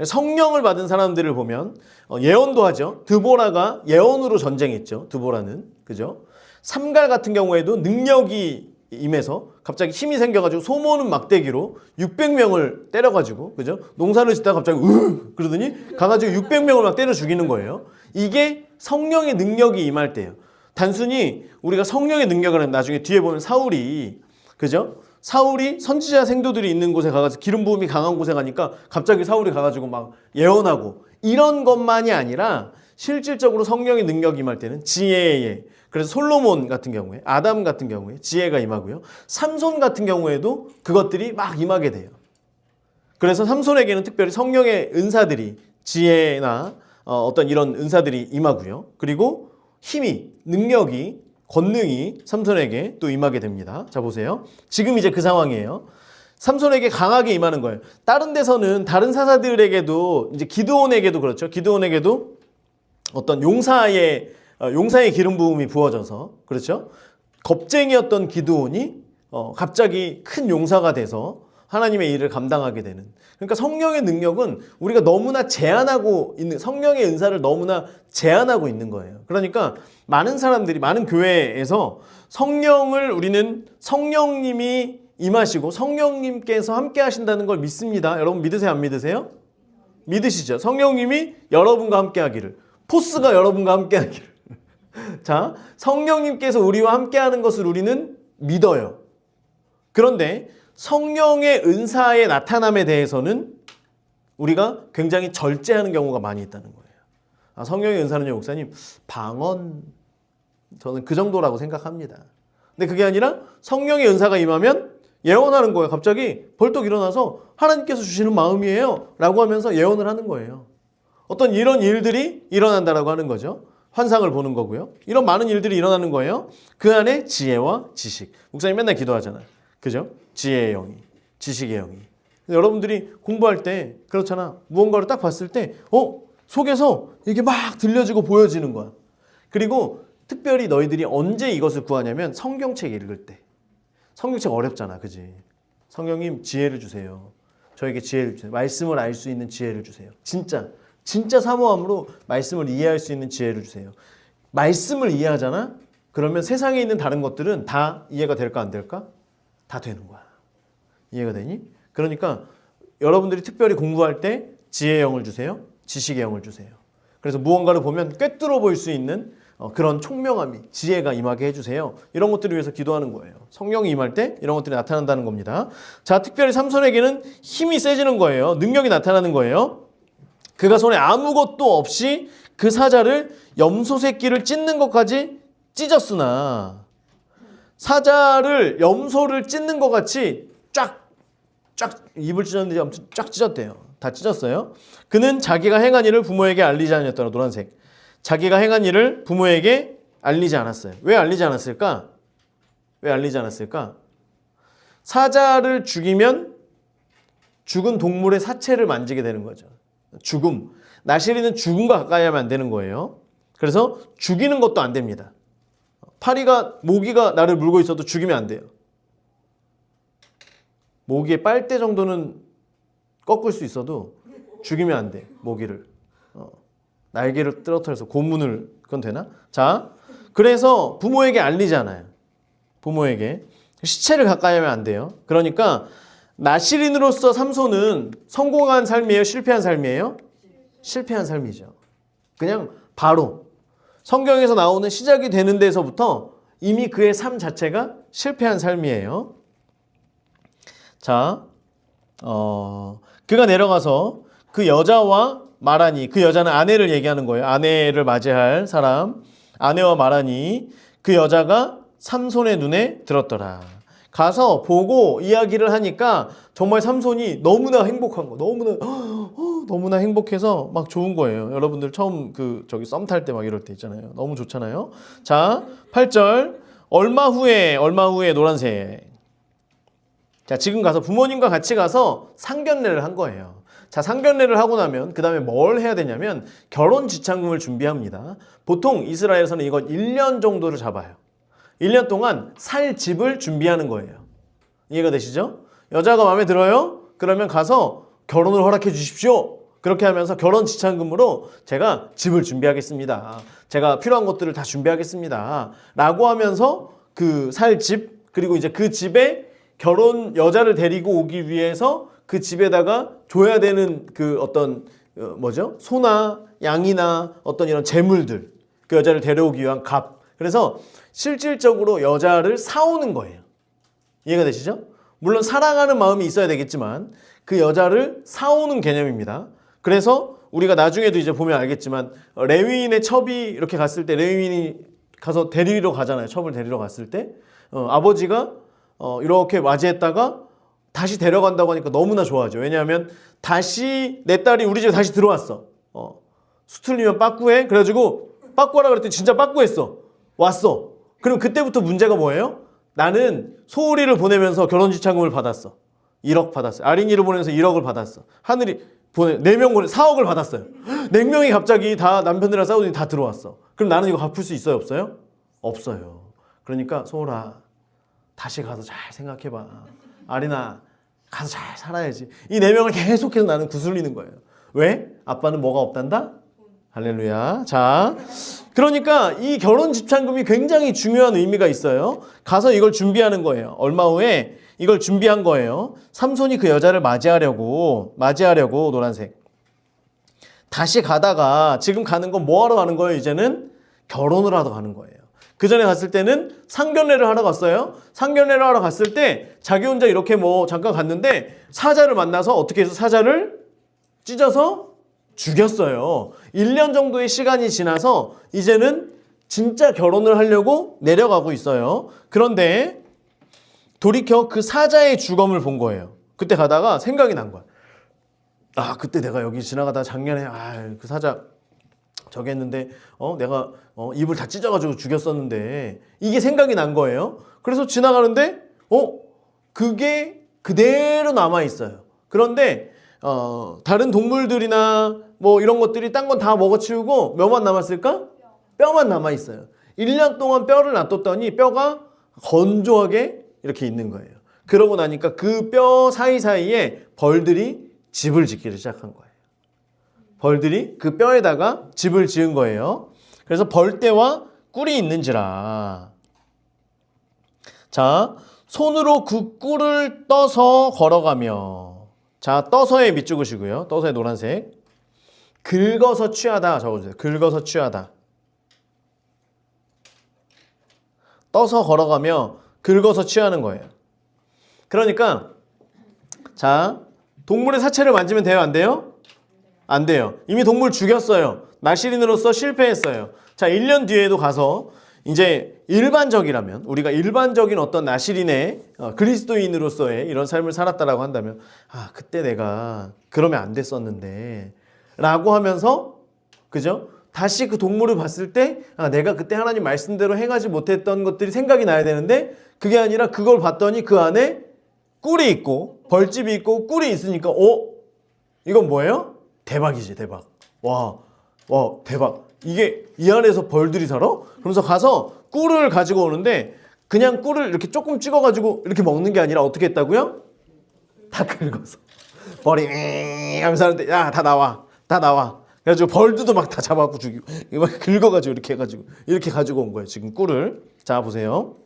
성령을 받은 사람들을 보면 예언도 하죠. 드보라가 예언으로 전쟁했죠. 드보라는. 그죠? 삼갈 같은 경우에도 능력이 임해서 갑자기 힘이 생겨가지고 소모는 막대기로 600명을 때려가지고, 그죠? 농사를 짓다가 갑자기 그러더니 가가지고 600명을 막 때려 죽이는 거예요. 이게 성령의 능력이 임할 때예요. 단순히 우리가 성령의 능력을 하면 나중에 뒤에 보면 사울이, 그죠? 사울이 선지자 생도들이 있는 곳에 가서 기름 부음이 강한 곳에 가니까 갑자기 사울이 가가지고 막 예언하고 이런 것만이 아니라 실질적으로 성령의 능력이 임할 때는 지혜의, 그래서 솔로몬 같은 경우에, 아담 같은 경우에 지혜가 임하고요. 삼손 같은 경우에도 그것들이 막 임하게 돼요. 그래서 삼손에게는 특별히 성령의 은사들이, 지혜나 어떤 이런 은사들이 임하고요. 그리고 힘이, 능력이, 권능이 삼손에게 또 임하게 됩니다. 자, 보세요. 지금 이제 그 상황이에요. 삼손에게 강하게 임하는 거예요. 다른 데서는 다른 사사들에게도, 이제 기드온에게도 그렇죠. 기드온에게도 어떤 용사의 기름 부음이 부어져서, 그렇죠? 겁쟁이였던 기드온이 갑자기 큰 용사가 돼서 하나님의 일을 감당하게 되는. 그러니까 성령의 능력은 우리가 너무나 제한하고 있는, 성령의 은사를 너무나 제한하고 있는 거예요. 그러니까 많은 사람들이, 많은 교회에서 성령을 우리는 성령님이 임하시고 성령님께서 함께 하신다는 걸 믿습니다. 여러분 믿으세요? 안 믿으세요? 믿으시죠? 성령님이 여러분과 함께 하기를, 포스가 여러분과 함께 하기를. 자, 성령님께서 우리와 함께 하는 것을 우리는 믿어요. 그런데 성령의 은사의 나타남에 대해서는 우리가 굉장히 절제하는 경우가 많이 있다는 거예요. 성령의 은사는요, 목사님, 방언, 저는 그 정도라고 생각합니다. 근데 그게 아니라 성령의 은사가 임하면 예언하는 거예요. 갑자기 벌떡 일어나서 하나님께서 주시는 마음이에요 라고 하면서 예언을 하는 거예요. 어떤 이런 일들이 일어난다라고 하는 거죠. 환상을 보는 거고요. 이런 많은 일들이 일어나는 거예요. 그 안에 지혜와 지식. 목사님 맨날 기도하잖아요. 그죠? 지혜의 영이, 지식의 영이. 여러분들이 공부할 때 그렇잖아. 무언가를 딱 봤을 때 속에서 이게 막 들려지고 보여지는 거야. 그리고 특별히 너희들이 언제 이것을 구하냐면 성경책 읽을 때. 성경책 어렵잖아. 그지? 성령님 지혜를 주세요. 저에게 지혜를 주세요. 말씀을 알 수 있는 지혜를 주세요. 진짜 사모함으로 말씀을 이해할 수 있는 지혜를 주세요. 말씀을 이해하잖아? 그러면 세상에 있는 다른 것들은 다 이해가 될까 안 될까? 다 되는 거야. 이해가 되니? 그러니까 여러분들이 특별히 공부할 때 지혜의 영을 주세요. 지식의 영을 주세요. 그래서 무언가를 보면 꿰뚫어 볼 수 있는 그런 총명함이, 지혜가 임하게 해주세요. 이런 것들을 위해서 기도하는 거예요. 성령이 임할 때 이런 것들이 나타난다는 겁니다. 자, 특별히 삼손에게는 힘이 세지는 거예요. 능력이 나타나는 거예요. 그가 손에 아무것도 없이 그 사자를, 염소 새끼를 찢는 것까지 찢었으나, 사자를, 염소를 찢는 것 같이 쫙 입을 찢었는지 아무튼 쫙 찢었대요. 다 찢었어요. 그는 자기가 행한 일을 부모에게 알리지 않았더라. 노란색. 자기가 행한 일을 부모에게 알리지 않았어요. 왜 알리지 않았을까? 왜 알리지 않았을까? 사자를 죽이면 죽은 동물의 사체를 만지게 되는 거죠. 죽음. 나시린은 죽음과 가까이 하면 안 되는 거예요. 그래서 죽이는 것도 안 됩니다. 파리가, 모기가 나를 물고 있어도 죽이면 안 돼요. 모기의 빨대 정도는 꺾을 수 있어도 죽이면 안 돼. 모기를. 날개를 떨어뜨려서 고문을, 그건 되나? 자, 그래서 부모에게 알리잖아요. 부모에게. 시체를 가까이 하면 안 돼요. 그러니까 나시린으로서 삼손은 성공한 삶이에요? 실패한 삶이에요? 실패한 삶이죠. 그냥 바로 성경에서 나오는 시작이 되는 데서부터 이미 그의 삶 자체가 실패한 삶이에요. 자, 그가 내려가서 그 여자와 말하니, 그 여자는 아내를 얘기하는 거예요. 아내를 맞이할 사람, 아내와 말하니 그 여자가 삼손의 눈에 들었더라. 가서 보고 이야기를 하니까 정말 삼손이 너무나 행복한 거, 너무나 행복해서 막 좋은 거예요. 여러분들 처음 저기 썸 탈 때 막 이럴 때 있잖아요. 너무 좋잖아요. 자, 8절. 얼마 후에 노란색. 자, 지금 가서 부모님과 같이 가서 상견례를 한 거예요. 자, 상견례를 하고 나면 그 다음에 뭘 해야 되냐면 결혼 지참금을 준비합니다. 보통 이스라엘에서는 이건 1년 정도를 잡아요. 1년 동안 살 집을 준비하는 거예요. 이해가 되시죠? 여자가 마음에 들어요? 그러면 가서 결혼을 허락해 주십시오. 그렇게 하면서 결혼 지참금으로 제가 집을 준비하겠습니다. 제가 필요한 것들을 다 준비하겠습니다. 라고 하면서 그 살 집, 그리고 이제 그 집에 결혼 여자를 데리고 오기 위해서 그 집에다가 줘야 되는 그 어떤 소나 양이나 어떤 이런 재물들, 그 여자를 데려오기 위한 값. 그래서 실질적으로 여자를 사오는 거예요. 이해가 되시죠? 물론 사랑하는 마음이 있어야 되겠지만 그 여자를 사오는 개념입니다. 그래서 우리가 나중에도 이제 보면 알겠지만 레위인의 첩이 이렇게 갔을 때 레위인이 가서 데리러 가잖아요. 첩을 데리러 갔을 때 아버지가 이렇게 맞이했다가 다시 데려간다고 하니까 너무나 좋아하죠. 왜냐하면 다시 내 딸이 우리 집에 다시 들어왔어. 수틀리면 빠꾸해. 그래가지고 빠꾸하라 그랬더니 진짜 빠꾸했어. 왔어. 그럼 그때부터 문제가 뭐예요? 나는 소울이를 보내면서 결혼지참금을 받았어. 1억 받았어요. 아린이를 보내면서 1억을 받았어. 하늘이 4명 보내 4억을 받았어요. 4명이 갑자기 다 남편들이랑 싸우더니 다 들어왔어. 그럼 나는 이거 갚을 수 있어요? 없어요? 없어요. 그러니까 소울아 다시 가서 잘 생각해봐. 아린아 가서 잘 살아야지. 이 4명을 계속해서 나는 구슬리는 거예요. 왜? 아빠는 뭐가 없단다? 할렐루야. 자, 그러니까 이 결혼 집착금이 굉장히 중요한 의미가 있어요. 가서 이걸 준비하는 거예요. 얼마 후에 이걸 준비한 거예요. 삼손이 그 여자를 맞이하려고 노란색. 다시 가다가 지금 가는 건 뭐 하러 가는 거예요? 이제는 결혼을 하러 가는 거예요. 그 전에 갔을 때는 상견례를 하러 갔어요. 상견례를 하러 갔을 때 자기 혼자 이렇게 잠깐 갔는데 사자를 만나서 어떻게 해서 사자를 찢어서 죽였어요. 1년 정도의 시간이 지나서 이제는 진짜 결혼을 하려고 내려가고 있어요. 그런데 돌이켜 그 사자의 주검을 본 거예요. 그때 가다가 생각이 난 거야. 그때 내가 여기 지나가다 작년에 그 사자 저기 했는데 내가 입을 다 찢어가지고 죽였었는데 이게 생각이 난 거예요. 그래서 지나가는데 그게 그대로 남아 있어요. 그런데 다른 동물들이나 이런 것들이 딴 건 다 먹어치우고 뭐만 남았을까? 뼈만 남아 있어요. 1년 동안 뼈를 놔뒀더니 뼈가 건조하게 이렇게 있는 거예요. 그러고 나니까 그 뼈 사이사이에 벌들이 집을 짓기를 시작한 거예요. 벌들이 그 뼈에다가 집을 지은 거예요. 그래서 벌떼와 꿀이 있는지라. 자, 손으로 그 꿀을 떠서 걸어가며. 자, 떠서에 밑줄긋이고요. 떠서에 노란색. 긁어서 취하다 적어주세요. 긁어서 취하다. 떠서 걸어가며 긁어서 취하는 거예요. 그러니까 자, 동물의 사체를 만지면 돼요? 안 돼요? 안 돼요. 이미 동물 죽였어요. 나시린으로서 실패했어요. 자, 1년 뒤에도 가서 이제 일반적이라면 우리가 일반적인 어떤 나시린의 그리스도인으로서의 이런 삶을 살았다라고 한다면 그때 내가 그러면 안 됐었는데 라고 하면서 그죠? 다시 그 동물을 봤을 때 내가 그때 하나님 말씀대로 행하지 못했던 것들이 생각이 나야 되는데 그게 아니라 그걸 봤더니 그 안에 꿀이 있고 벌집이 있고 꿀이 있으니까 이건 뭐예요? 대박이지 대박. 와 대박. 이게 이 안에서 벌들이 살아? 그러면서 가서 꿀을 가지고 오는데 그냥 꿀을 이렇게 조금 찍어가지고 이렇게 먹는 게 아니라 어떻게 했다고요? 다 긁어서 벌이 하면서 하는데 다 나와. 그래가지고 벌들도 막 다 잡아갖고 죽이고 막 긁어가지고 이렇게 해가지고 이렇게 가지고 온 거예요. 지금 꿀을. 자 보세요.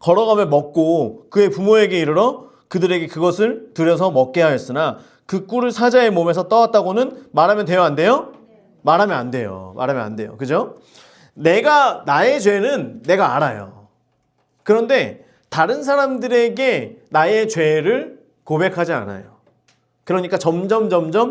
걸어가며 먹고 그의 부모에게 이르러 그들에게 그것을 들여서 먹게 하였으나 그 꿀을 사자의 몸에서 떠왔다고는 말하면 돼요? 안 돼요? 말하면 안 돼요. 말하면 안 돼요. 그죠? 나의 죄는 내가 알아요. 그런데 다른 사람들에게 나의 죄를 고백하지 않아요. 그러니까 점점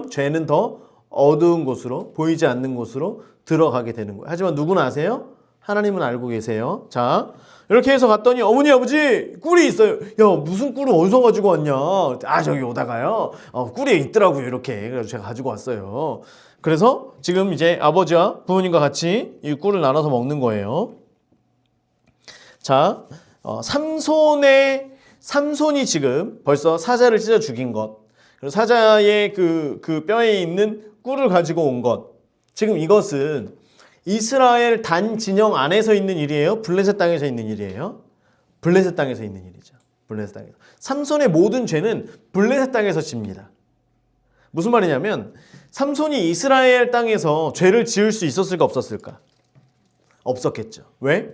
죄는 더 어두운 곳으로 보이지 않는 곳으로 들어가게 되는 거예요. 하지만 누구나 아세요? 하나님은 알고 계세요. 자, 이렇게 해서 갔더니 어머니 아버지 꿀이 있어요. 야 무슨 꿀을 어디서 가지고 왔냐? 저기 오다가요 꿀이 있더라고요. 이렇게 그래서 제가 가지고 왔어요. 그래서 지금 이제 아버지와 부모님과 같이 이 꿀을 나눠서 먹는 거예요. 자, 삼손이 지금 벌써 사자를 찢어 죽인 것, 그리고 사자의 그 뼈에 있는 꿀을 가지고 온 것. 지금 이것은 이스라엘 단 진영 안에서 있는 일이에요? 블레셋 땅에서 있는 일이에요? 블레셋 땅에서 있는 일이죠. 블레셋 땅에서. 삼손의 모든 죄는 블레셋 땅에서 집니다. 무슨 말이냐면 삼손이 이스라엘 땅에서 죄를 지을 수 있었을까 없었을까? 없었겠죠. 왜?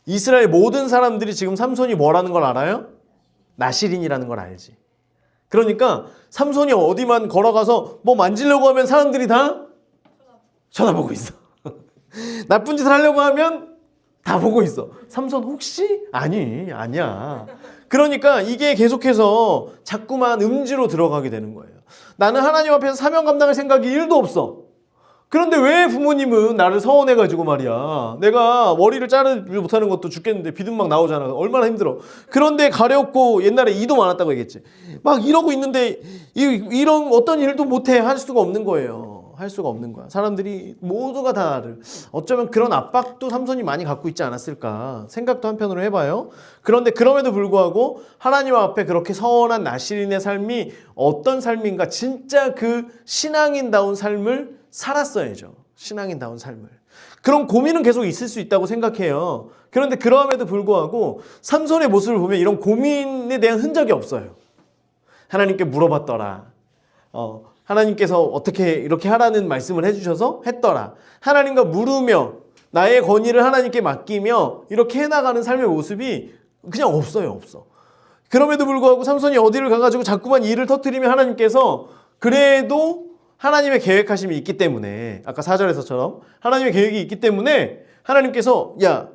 이스라엘 모든 사람들이 지금 삼손이 뭐라는 걸 알아요? 나실인이라는 걸 알지. 그러니까 삼손이 어디만 걸어가서 뭐 만지려고 하면 사람들이 다 쳐다보고 있어. 나쁜 짓을 하려고 하면 다 보고 있어. 삼손 혹시? 아니야. 그러니까 이게 계속해서 자꾸만 음지로 들어가게 되는 거예요. 나는 하나님 앞에서 사명 감당할 생각이 1도 없어. 그런데 왜 부모님은 나를 서운해가지고 말이야. 내가 머리를 자르지 못하는 것도 죽겠는데 비듬막 나오잖아. 얼마나 힘들어. 그런데 가렵고 옛날에 이도 많았다고 얘기했지. 막 이러고 있는데 이런 어떤 일도 못해. 할 수가 없는 거예요. 할 수가 없는 거야. 사람들이 모두가 다 나를. 어쩌면 그런 압박도 삼손이 많이 갖고 있지 않았을까. 생각도 한편으로 해봐요. 그런데 그럼에도 불구하고 하나님 앞에 그렇게 서운한 나실인의 삶이 어떤 삶인가. 진짜 그 신앙인다운 삶을 살았어야죠. 신앙인다운 삶을. 그런 고민은 계속 있을 수 있다고 생각해요. 그런데 그럼에도 불구하고 삼손의 모습을 보면 이런 고민에 대한 흔적이 없어요. 하나님께 물어봤더라. 하나님께서 어떻게 이렇게 하라는 말씀을 해주셔서 했더라. 하나님과 물으며 나의 권위를 하나님께 맡기며 이렇게 해나가는 삶의 모습이 그냥 없어요. 없어. 그럼에도 불구하고 삼손이 어디를 가가지고 자꾸만 일을 터뜨리면 하나님께서 그래도 하나님의 계획하심이 있기 때문에 아까 4절에서처럼 하나님의 계획이 있기 때문에 하나님께서 야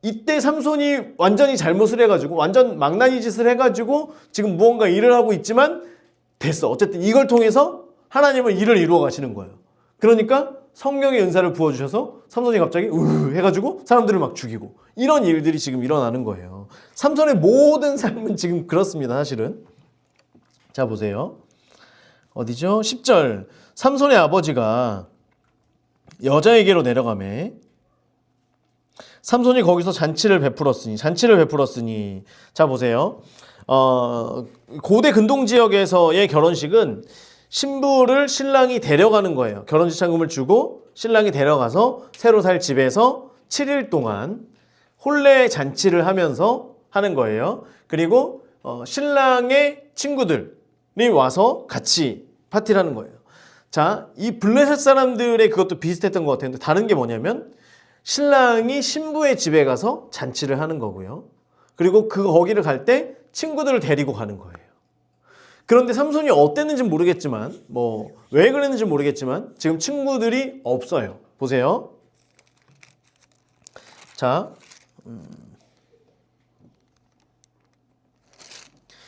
이때 삼손이 완전히 잘못을 해가지고 완전 망나니 짓을 해가지고 지금 무언가 일을 하고 있지만 됐어. 어쨌든 이걸 통해서 하나님은 일을 이루어 가시는 거예요. 그러니까 성령의 은사를 부어주셔서 삼손이 갑자기 해가지고 사람들을 막 죽이고 이런 일들이 지금 일어나는 거예요. 삼손의 모든 삶은 지금 그렇습니다. 사실은. 자 보세요. 어디죠? 10절. 삼손의 아버지가 여자에게로 내려가매 삼손이 거기서 잔치를 베풀었으니 자 보세요. 고대 근동 지역에서의 결혼식은 신부를 신랑이 데려가는 거예요. 결혼식 잔금을 주고 신랑이 데려가서 새로 살 집에서 7일 동안 혼례 잔치를 하면서 하는 거예요. 그리고 신랑의 친구들이 와서 같이 파티를 하는 거예요. 자, 이 블레셋 사람들의 그것도 비슷했던 것 같았는데 다른 게 뭐냐면 신랑이 신부의 집에 가서 잔치를 하는 거고요. 그리고 거기를 갈 때 친구들을 데리고 가는 거예요. 그런데 삼손이 어땠는지 모르겠지만 왜 그랬는지 모르겠지만 지금 친구들이 없어요. 보세요. 자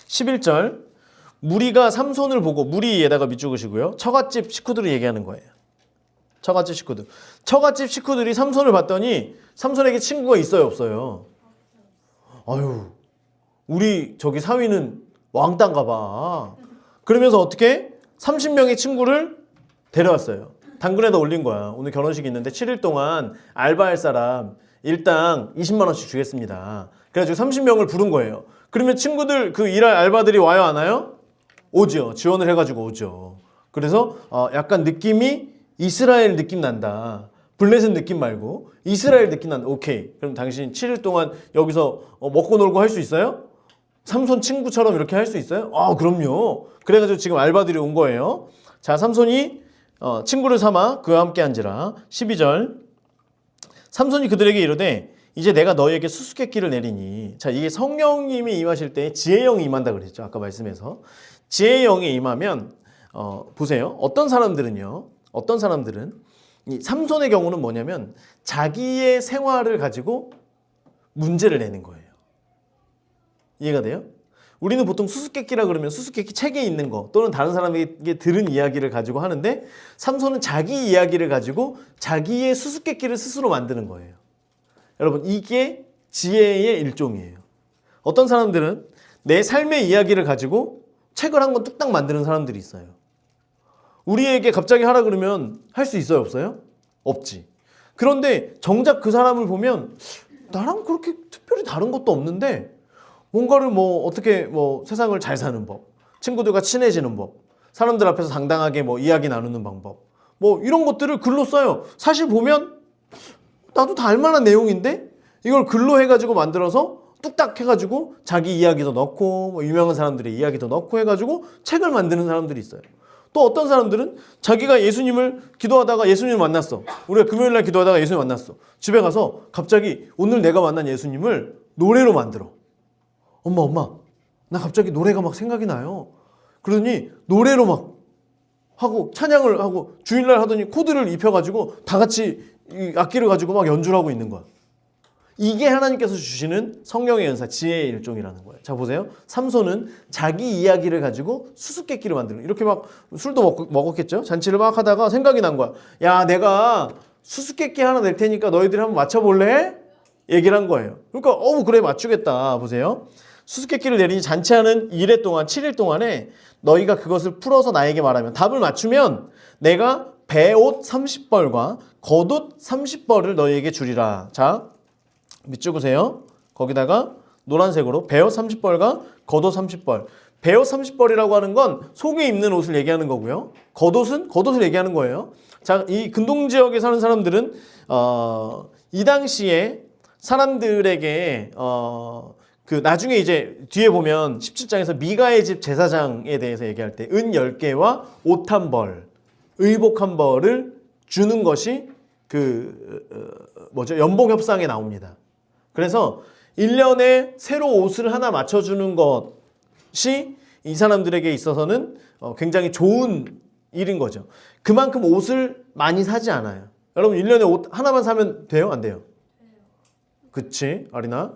11절 무리가 삼손을 보고 무리에다가 밑줄으시고요. 처갓집 식구들을 얘기하는 거예요. 처갓집 식구들이 삼손을 봤더니 삼손에게 친구가 있어요 없어요? 아유 우리 저기 사위는 왕따인가 봐. 그러면서 어떻게 30명의 친구를 데려왔어요. 당근에다 올린 거야. 오늘 결혼식이 있는데 7일 동안 알바할 사람 일당 20만 원씩 주겠습니다. 그래가지고 30명을 부른 거예요. 그러면 친구들 그 일할 알바들이 와요 안 와요? 오죠. 지원을 해가지고 오죠. 그래서 약간 느낌이 이스라엘 느낌 난다. 블레셋 느낌 말고 이스라엘 느낌 난다. 오케이. 그럼 당신 7일 동안 여기서 먹고 놀고 할 수 있어요? 삼손 친구처럼 이렇게 할 수 있어요? 그럼요. 그래가지고 지금 알바들이 온 거예요. 자, 삼손이 친구를 삼아 그와 함께 앉으라. 12절. 삼손이 그들에게 이르되 이제 내가 너희에게 수수께끼를 내리니. 자, 이게 성령님이 임하실 때 지혜의 영이 임한다 그랬죠. 아까 말씀에서. 지혜의 영이 임하면 보세요. 어떤 사람들은 이 삼손의 경우는 뭐냐면 자기의 생활을 가지고 문제를 내는 거예요. 이해가 돼요? 우리는 보통 수수께끼라 그러면 수수께끼 책에 있는 거 또는 다른 사람에게 들은 이야기를 가지고 하는데 삼손은 자기 이야기를 가지고 자기의 수수께끼를 스스로 만드는 거예요. 여러분 이게 지혜의 일종이에요. 어떤 사람들은 내 삶의 이야기를 가지고 책을 한 권 뚝딱 만드는 사람들이 있어요. 우리에게 갑자기 하라 그러면 할 수 있어요 없어요? 없지. 그런데 정작 그 사람을 보면 나랑 그렇게 특별히 다른 것도 없는데 뭔가를 어떻게 세상을 잘 사는 법, 친구들과 친해지는 법, 사람들 앞에서 당당하게 이야기 나누는 방법, 이런 것들을 글로 써요. 사실 보면 나도 다 알만한 내용인데 이걸 글로 해가지고 만들어서 뚝딱 해가지고 자기 이야기도 넣고 뭐 유명한 사람들의 이야기도 넣고 해가지고 책을 만드는 사람들이 있어요. 또 어떤 사람들은 자기가 예수님을 기도하다가 예수님을 만났어. 우리가 금요일날 기도하다가 예수님 만났어. 집에 가서 갑자기 오늘 내가 만난 예수님을 노래로 만들어. 엄마 나 갑자기 노래가 막 생각이 나요. 그러더니 노래로 막 하고 찬양을 하고 주일날 하더니 코드를 입혀가지고 다 같이 이 악기를 가지고 막 연주를 하고 있는 거야. 이게 하나님께서 주시는 성령의 은사, 지혜의 일종이라는 거예요. 자 보세요. 삼손은 자기 이야기를 가지고 수수께끼를 만드는, 이렇게 막 술도 먹었겠죠. 잔치를 막 하다가 생각이 난 거야. 야, 내가 수수께끼 하나 낼 테니까 너희들이 한번 맞춰볼래? 얘기를 한 거예요. 그러니까 그래 맞추겠다. 보세요. 수수께끼를 내리니 잔치하는 1회 동안 7일 동안에 너희가 그것을 풀어서 나에게 말하면, 답을 맞추면 내가 배옷 30벌과 겉옷 30벌을 너희에게 주리라. 자 밑줄 그세요. 거기다가 노란색으로 배옷 30벌과 겉옷 30벌. 배옷 30벌이라고 하는 건 속에 입는 옷을 얘기하는 거고요. 겉옷은 겉옷을 얘기하는 거예요. 자, 이 근동 지역에 사는 사람들은 이 당시에 사람들에게 그 나중에 이제 뒤에 보면 17장에서 미가의 집 제사장에 대해서 얘기할 때 은 10개와 옷 한 벌, 의복 한 벌을 주는 것이 연봉 협상에 나옵니다. 그래서 1년에 새로 옷을 하나 맞춰주는 것이 이 사람들에게 있어서는 굉장히 좋은 일인 거죠. 그만큼 옷을 많이 사지 않아요. 여러분 1년에 옷 하나만 사면 돼요? 안 돼요? 그치? 아리나?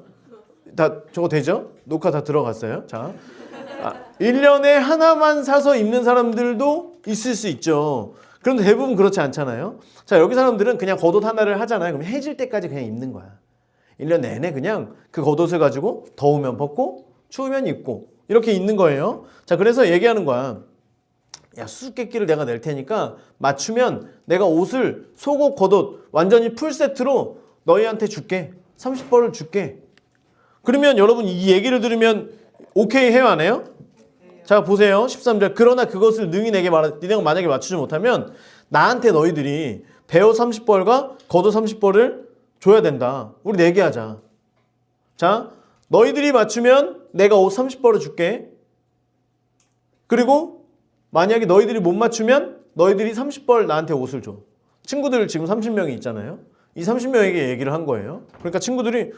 다 저거 되죠? 녹화 다 들어갔어요. 자, 1년에 하나만 사서 입는 사람들도 있을 수 있죠. 그런데 대부분 그렇지 않잖아요. 자, 여기 사람들은 그냥 겉옷 하나를 하잖아요. 그럼 해질 때까지 그냥 입는 거야. 1년 내내 그냥 그 겉옷을 가지고 더우면 벗고 추우면 입고 이렇게 있는 거예요. 자, 그래서 얘기하는 거야. 야, 수수께끼를 내가 낼 테니까 맞추면 내가 옷을 속옷 겉옷 완전히 풀세트로 너희한테 줄게. 30벌을 줄게. 그러면 여러분 이 얘기를 들으면 오케이 해요, 안 해요? 자, 보세요. 13절. 그러나 그것을 능히 내게 니네가 만약에 맞추지 못하면 나한테 너희들이 배옷 30벌과 겉옷 30벌을 줘야 된다. 우리 내게 하자. 자, 너희들이 맞추면 내가 옷 30벌을 줄게. 그리고 만약에 너희들이 못 맞추면 너희들이 30벌 나한테 옷을 줘. 친구들 지금 30명이 있잖아요. 이 30명에게 얘기를 한 거예요. 그러니까 친구들이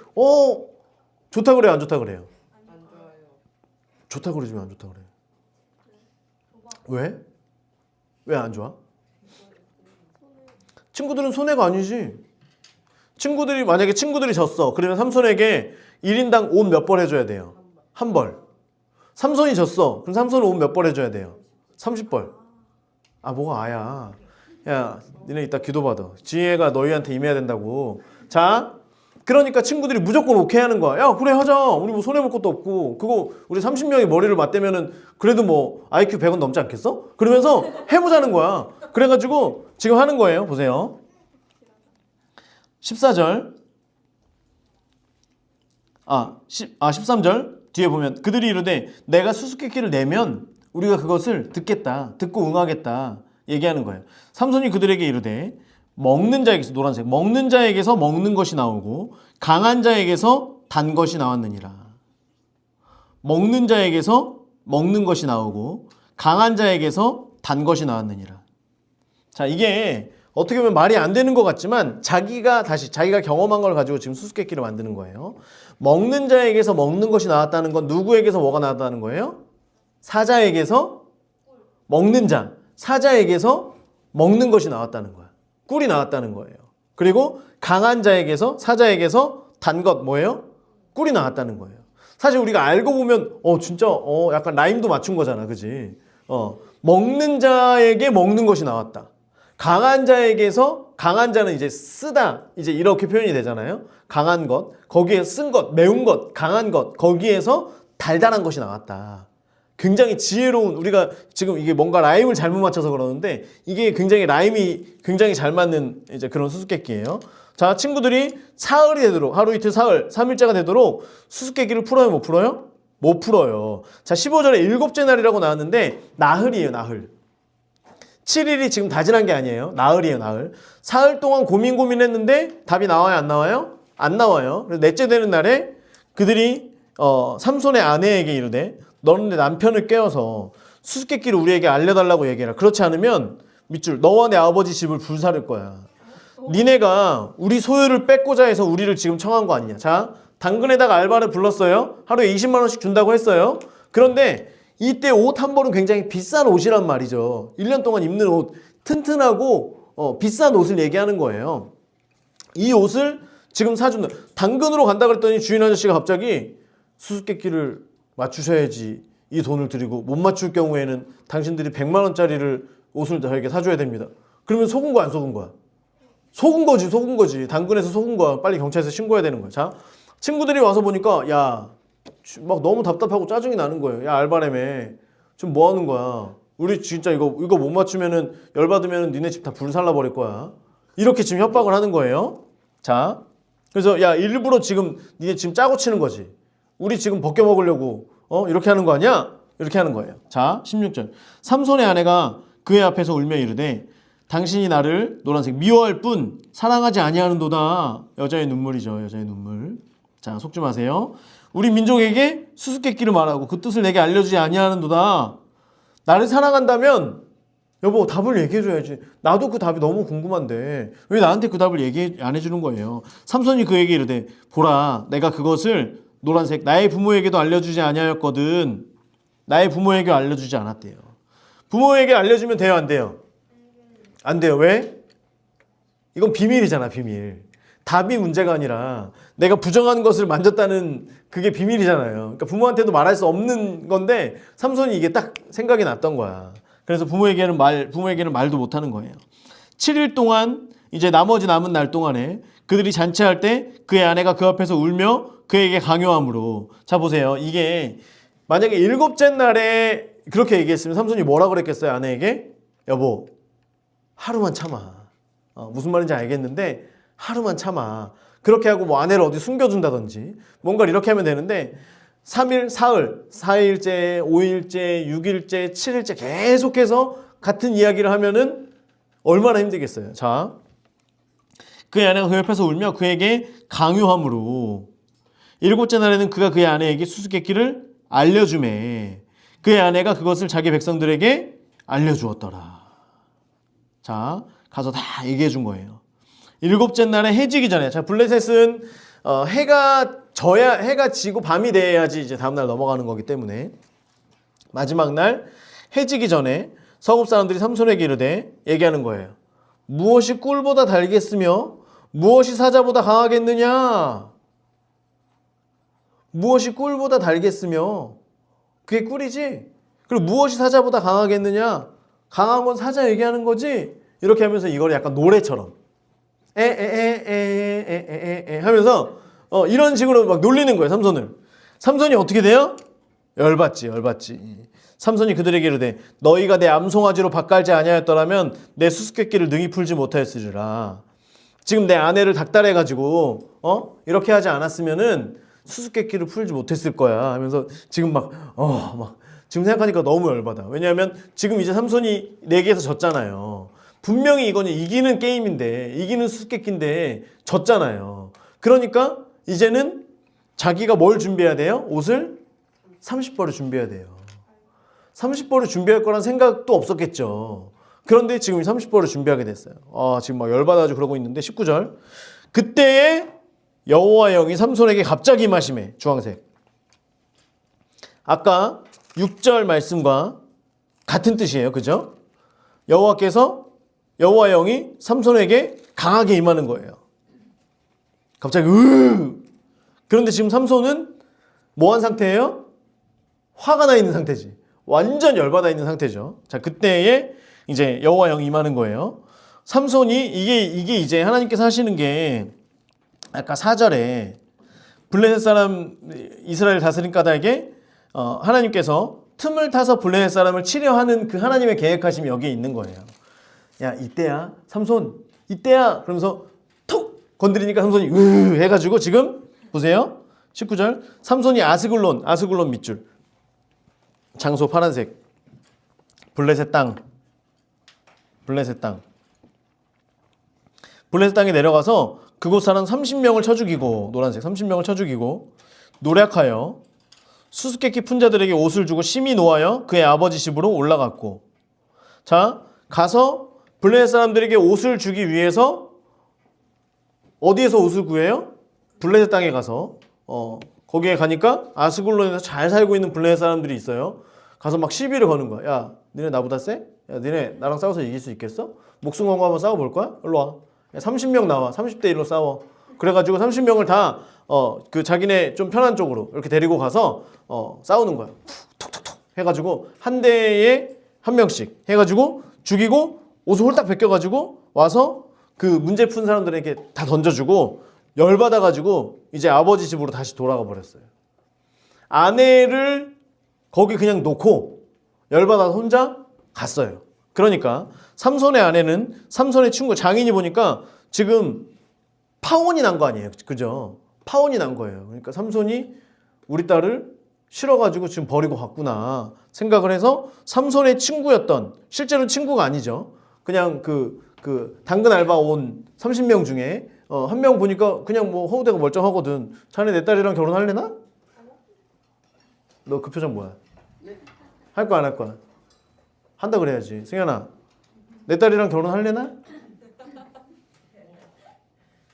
좋다 그래요, 안 좋다 그래요? 안 좋아요. 좋다 그러지만 안 좋다 그래요. 왜? 왜 안 좋아? 친구들은 손해가 아니지. 친구들이 만약에 친구들이 졌어. 그러면 삼손에게 1인당 옷 몇 벌 해줘야 돼요? 한 벌. 삼손이 졌어. 그럼 삼손은 옷 몇 벌 해줘야 돼요? 30벌. 아, 뭐가 아야. 야, 니네 이따 기도받아. 지혜가 너희한테 임해야 된다고. 자, 그러니까 친구들이 무조건 오케이 하는 거야. 야, 그래 하자. 우리 뭐 손해볼 것도 없고 그거 우리 30명이 머리를 맞대면은 그래도 뭐 IQ 100은 넘지 않겠어? 그러면서 해보자는 거야. 그래가지고 지금 하는 거예요. 보세요. 14절 13절 뒤에 보면 그들이 이르되 내가 수수께끼를 내면 우리가 그것을 듣겠다. 듣고 응하겠다. 얘기하는 거예요. 삼손이 그들에게 이르되 먹는 자에게서, 노란색, 먹는 자에게서 먹는 것이 나오고 강한 자에게서 단 것이 나왔느니라. 먹는 자에게서 먹는 것이 나오고 강한 자에게서 단 것이 나왔느니라. 자, 이게 어떻게 보면 말이 안 되는 것 같지만 자기가 경험한 걸 가지고 지금 수수께끼를 만드는 거예요. 먹는 자에게서 먹는 것이 나왔다는 건 누구에게서 뭐가 나왔다는 거예요? 사자에게서 먹는 자, 사자에게서 먹는 것이 나왔다는 거야. 꿀이 나왔다는 거예요. 그리고 강한 자에게서, 사자에게서 단 것 뭐예요? 꿀이 나왔다는 거예요. 사실 우리가 알고 보면 진짜 약간 라임도 맞춘 거잖아. 그지? 먹는 자에게 먹는 것이 나왔다. 강한 자에게서, 강한 자는 이제 쓰다, 이제 이렇게 표현이 되잖아요. 강한 것, 거기에 쓴 것, 매운 것, 강한 것, 거기에서 달달한 것이 나왔다. 굉장히 지혜로운, 우리가 지금 이게 뭔가 라임을 잘못 맞춰서 그러는데 이게 굉장히 라임이 굉장히 잘 맞는 이제 그런 수수께끼예요. 자, 친구들이 사흘이 되도록, 하루 이틀 사흘, 3일째가 되도록 수수께끼를 풀어요, 못 풀어요? 못 풀어요. 자, 15절에 일곱째 날이라고 나왔는데 나흘이에요, 나흘. 7일이 지금 다 지난 게 아니에요. 나흘이에요, 나흘. 사흘 동안 고민했는데 답이 나와요, 안 나와요? 안 나와요. 그래서 넷째 되는 날에 그들이 삼손의 아내에게 이르되 너는 내 남편을 깨워서 수수께끼를 우리에게 알려달라고 얘기해라. 그렇지 않으면 밑줄 너와 내 아버지 집을 불사를 거야. 니네가 우리 소유를 뺏고자 해서 우리를 지금 청한 거 아니냐. 자, 당근에다가 알바를 불렀어요. 하루에 20만 원씩 준다고 했어요. 그런데 이때 옷 한 벌은 굉장히 비싼 옷이란 말이죠. 1년 동안 입는 옷, 튼튼하고 비싼 옷을 얘기하는 거예요. 이 옷을 지금 사준다. 당근으로 간다 그랬더니 주인 아저씨가 갑자기 수수께끼를 맞추셔야지 이 돈을 드리고 못 맞출 경우에는 당신들이 100만 원짜리를 옷을 저에게 사줘야 됩니다. 그러면 속은 거야 안 속은 거야? 속은 거지 속은 거지. 당근에서 속은 거야. 빨리 경찰서 신고해야 되는 거야. 자, 친구들이 와서 보니까 야 막 너무 답답하고 짜증이 나는 거예요. 야 알바래매 지금 뭐 하는 거야? 우리 진짜 이거 못 맞추면은 열받으면은 니네 집 다 불살라 버릴 거야. 이렇게 지금 협박을 하는 거예요. 자, 그래서 야 일부러 지금 니네 지금 짜고 치는 거지. 우리 지금 벗겨 먹으려고 이렇게 하는 거 아니야? 이렇게 하는 거예요. 자, 16절. 삼손의 아내가 그의 앞에서 울며 이르되 당신이 나를 노란색 미워할 뿐 사랑하지 아니하는도다. 여자의 눈물이죠. 여자의 눈물. 자, 속지 마세요. 우리 민족에게 수수께끼를 말하고 그 뜻을 내게 알려주지 아니하는도다. 나를 사랑한다면 여보 답을 얘기해줘야지. 나도 그 답이 너무 궁금한데 왜 나한테 그 답을 얘기 안 해주는 거예요. 삼손이 그에게 이르되 보라 내가 그것을 노란색 나의 부모에게도 알려주지 아니하였거든. 나의 부모에게 알려주지 않았대요. 부모에게 알려주면 돼요 안 돼요? 안 돼요. 왜? 이건 비밀이잖아 비밀. 답이 문제가 아니라 내가 부정한 것을 만졌다는 그게 비밀이잖아요. 그러니까 부모한테도 말할 수 없는 건데 삼손이 이게 딱 생각이 났던 거야. 그래서 부모에게는 말도 못하는 거예요. 7일 동안 이제 나머지 남은 날 동안에 그들이 잔치할 때 그의 아내가 그 앞에서 울며 그에게 강요함으로. 자 보세요. 이게 만약에 7째 날에 그렇게 얘기했으면 삼손이 뭐라 그랬겠어요 아내에게? 여보 하루만 참아. 무슨 말인지 알겠는데 하루만 참아. 그렇게 하고 뭐 아내를 어디 숨겨준다든지 뭔가를 이렇게 하면 되는데 3일, 사흘, 4일째, 5일째, 6일째, 7일째 계속해서 같은 이야기를 하면은 얼마나 힘들겠어요. 자, 그의 아내가 그 옆에서 울며 그에게 강요함으로 7째 날에는 그가 그의 아내에게 수수께끼를 알려주매 그의 아내가 그것을 자기 백성들에게 알려주었더라. 자, 가서 다 얘기해 준 거예요. 7째 날에 해 지기 전에. 자, 블레셋은 해가 지고 밤이 돼야지 이제 다음날 넘어가는 거기 때문에 마지막 날 해 지기 전에 서굽 사람들이 삼손에게 이르되 얘기하는 거예요. 무엇이 꿀보다 달겠으며 무엇이 사자보다 강하겠느냐? 무엇이 꿀보다 달겠으며 그게 꿀이지? 그리고 무엇이 사자보다 강하겠느냐? 강한 건 사자 얘기하는 거지? 이렇게 하면서 이걸 약간 노래처럼 에에에에에에에 하면서 이런 식으로 막 놀리는 거예요 삼손을. 삼손이 어떻게 돼요? 열받지. 삼손이 그들에게 이르되 너희가 내 암송아지로 밭갈지 아니하였더라면 내 수수께끼를 능히 풀지 못하였으리라. 지금 내 아내를 닥달해가지고 이렇게 하지 않았으면은 수수께끼를 풀지 못했을 거야 하면서 지금 막 지금 생각하니까 너무 열받아. 왜냐하면 지금 이제 삼손이 내기에서 졌잖아요. 분명히 이거는 이기는 게임인데 이기는 수수께끼인데 졌잖아요. 그러니까 이제는 자기가 뭘 준비해야 돼요? 옷을 30벌을 준비해야 돼요. 30벌을 준비할 거란 생각도 없었겠죠. 그런데 지금 30벌을 준비하게 됐어요. 지금 막 열받아가지고 그러고 있는데 19절 그때에 여호와의 영이 삼손에게 갑자기 임하시매. 주황색. 아까 6절 말씀과 같은 뜻이에요. 그죠? 여호와의 영이 삼손에게 강하게 임하는 거예요. 갑자기 그런데 지금 삼손은 뭐한 상태예요? 화가 나 있는 상태지. 완전 열받아 있는 상태죠. 자, 그때에 이제 여호와의 영이 임하는 거예요. 삼손이 이게 이제 하나님께서 하시는 게 아까 4절에 블레셋 사람 이스라엘 다스린 까닭에 하나님께서 틈을 타서 블레셋 사람을 치려하는 그 하나님의 계획하심이 여기에 있는 거예요. 야 이때야 삼손 이때야 그러면서 톡 건드리니까 삼손이 해가지고 지금 보세요 19절 삼손이 아스글론 밑줄 장소 파란색 블레셋 땅에 내려가서 그곳 사람 30명을 쳐 죽이고 노란색 30명을 쳐 죽이고 노력하여 수수께끼 푼자들에게 옷을 주고 심히 노하여 그의 아버지 집으로 올라갔고. 자, 가서 블레셋 사람들에게 옷을 주기 위해서 어디에서 옷을 구해요? 블레셋 땅에 가서 거기에 가니까 아스글론에서 잘 살고 있는 블레셋 사람들이 있어요. 가서 막 시비를 거는 거야. 야, 니네 나보다 세? 야, 니네 나랑 싸워서 이길 수 있겠어? 목숨 걸고 한번 싸워볼 거야? 일로 와. 야, 30명 나와. 30대 1로 싸워. 그래가지고 30명을 다 그 자기네 좀 편한 쪽으로 이렇게 데리고 가서 싸우는 거야. 툭툭툭 해가지고 한 대에 한 명씩 해가지고 죽이고 옷을 홀딱 벗겨가지고 와서 그 문제 푼 사람들에게 다 던져주고 열받아가지고 이제 아버지 집으로 다시 돌아가 버렸어요. 아내를 거기 그냥 놓고 열받아서 혼자 갔어요. 그러니까 삼손의 아내는 삼손의 친구 장인이 보니까 지금 파혼이 난 거 아니에요. 그죠? 파혼이 난 거예요. 그러니까 삼손이 우리 딸을 싫어가지고 지금 버리고 갔구나 생각을 해서 삼손의 친구였던, 실제로는 친구가 아니죠. 그냥 그 당근 알바 온 30명 중에 한 명 보니까 그냥 뭐 허우대가 멀쩡하거든. 자네 내 딸이랑 결혼할래나? 너 그 표정 뭐야? 할 거야 안 할 거야? 한다 그래야지. 승현아, 내 딸이랑 결혼할래나?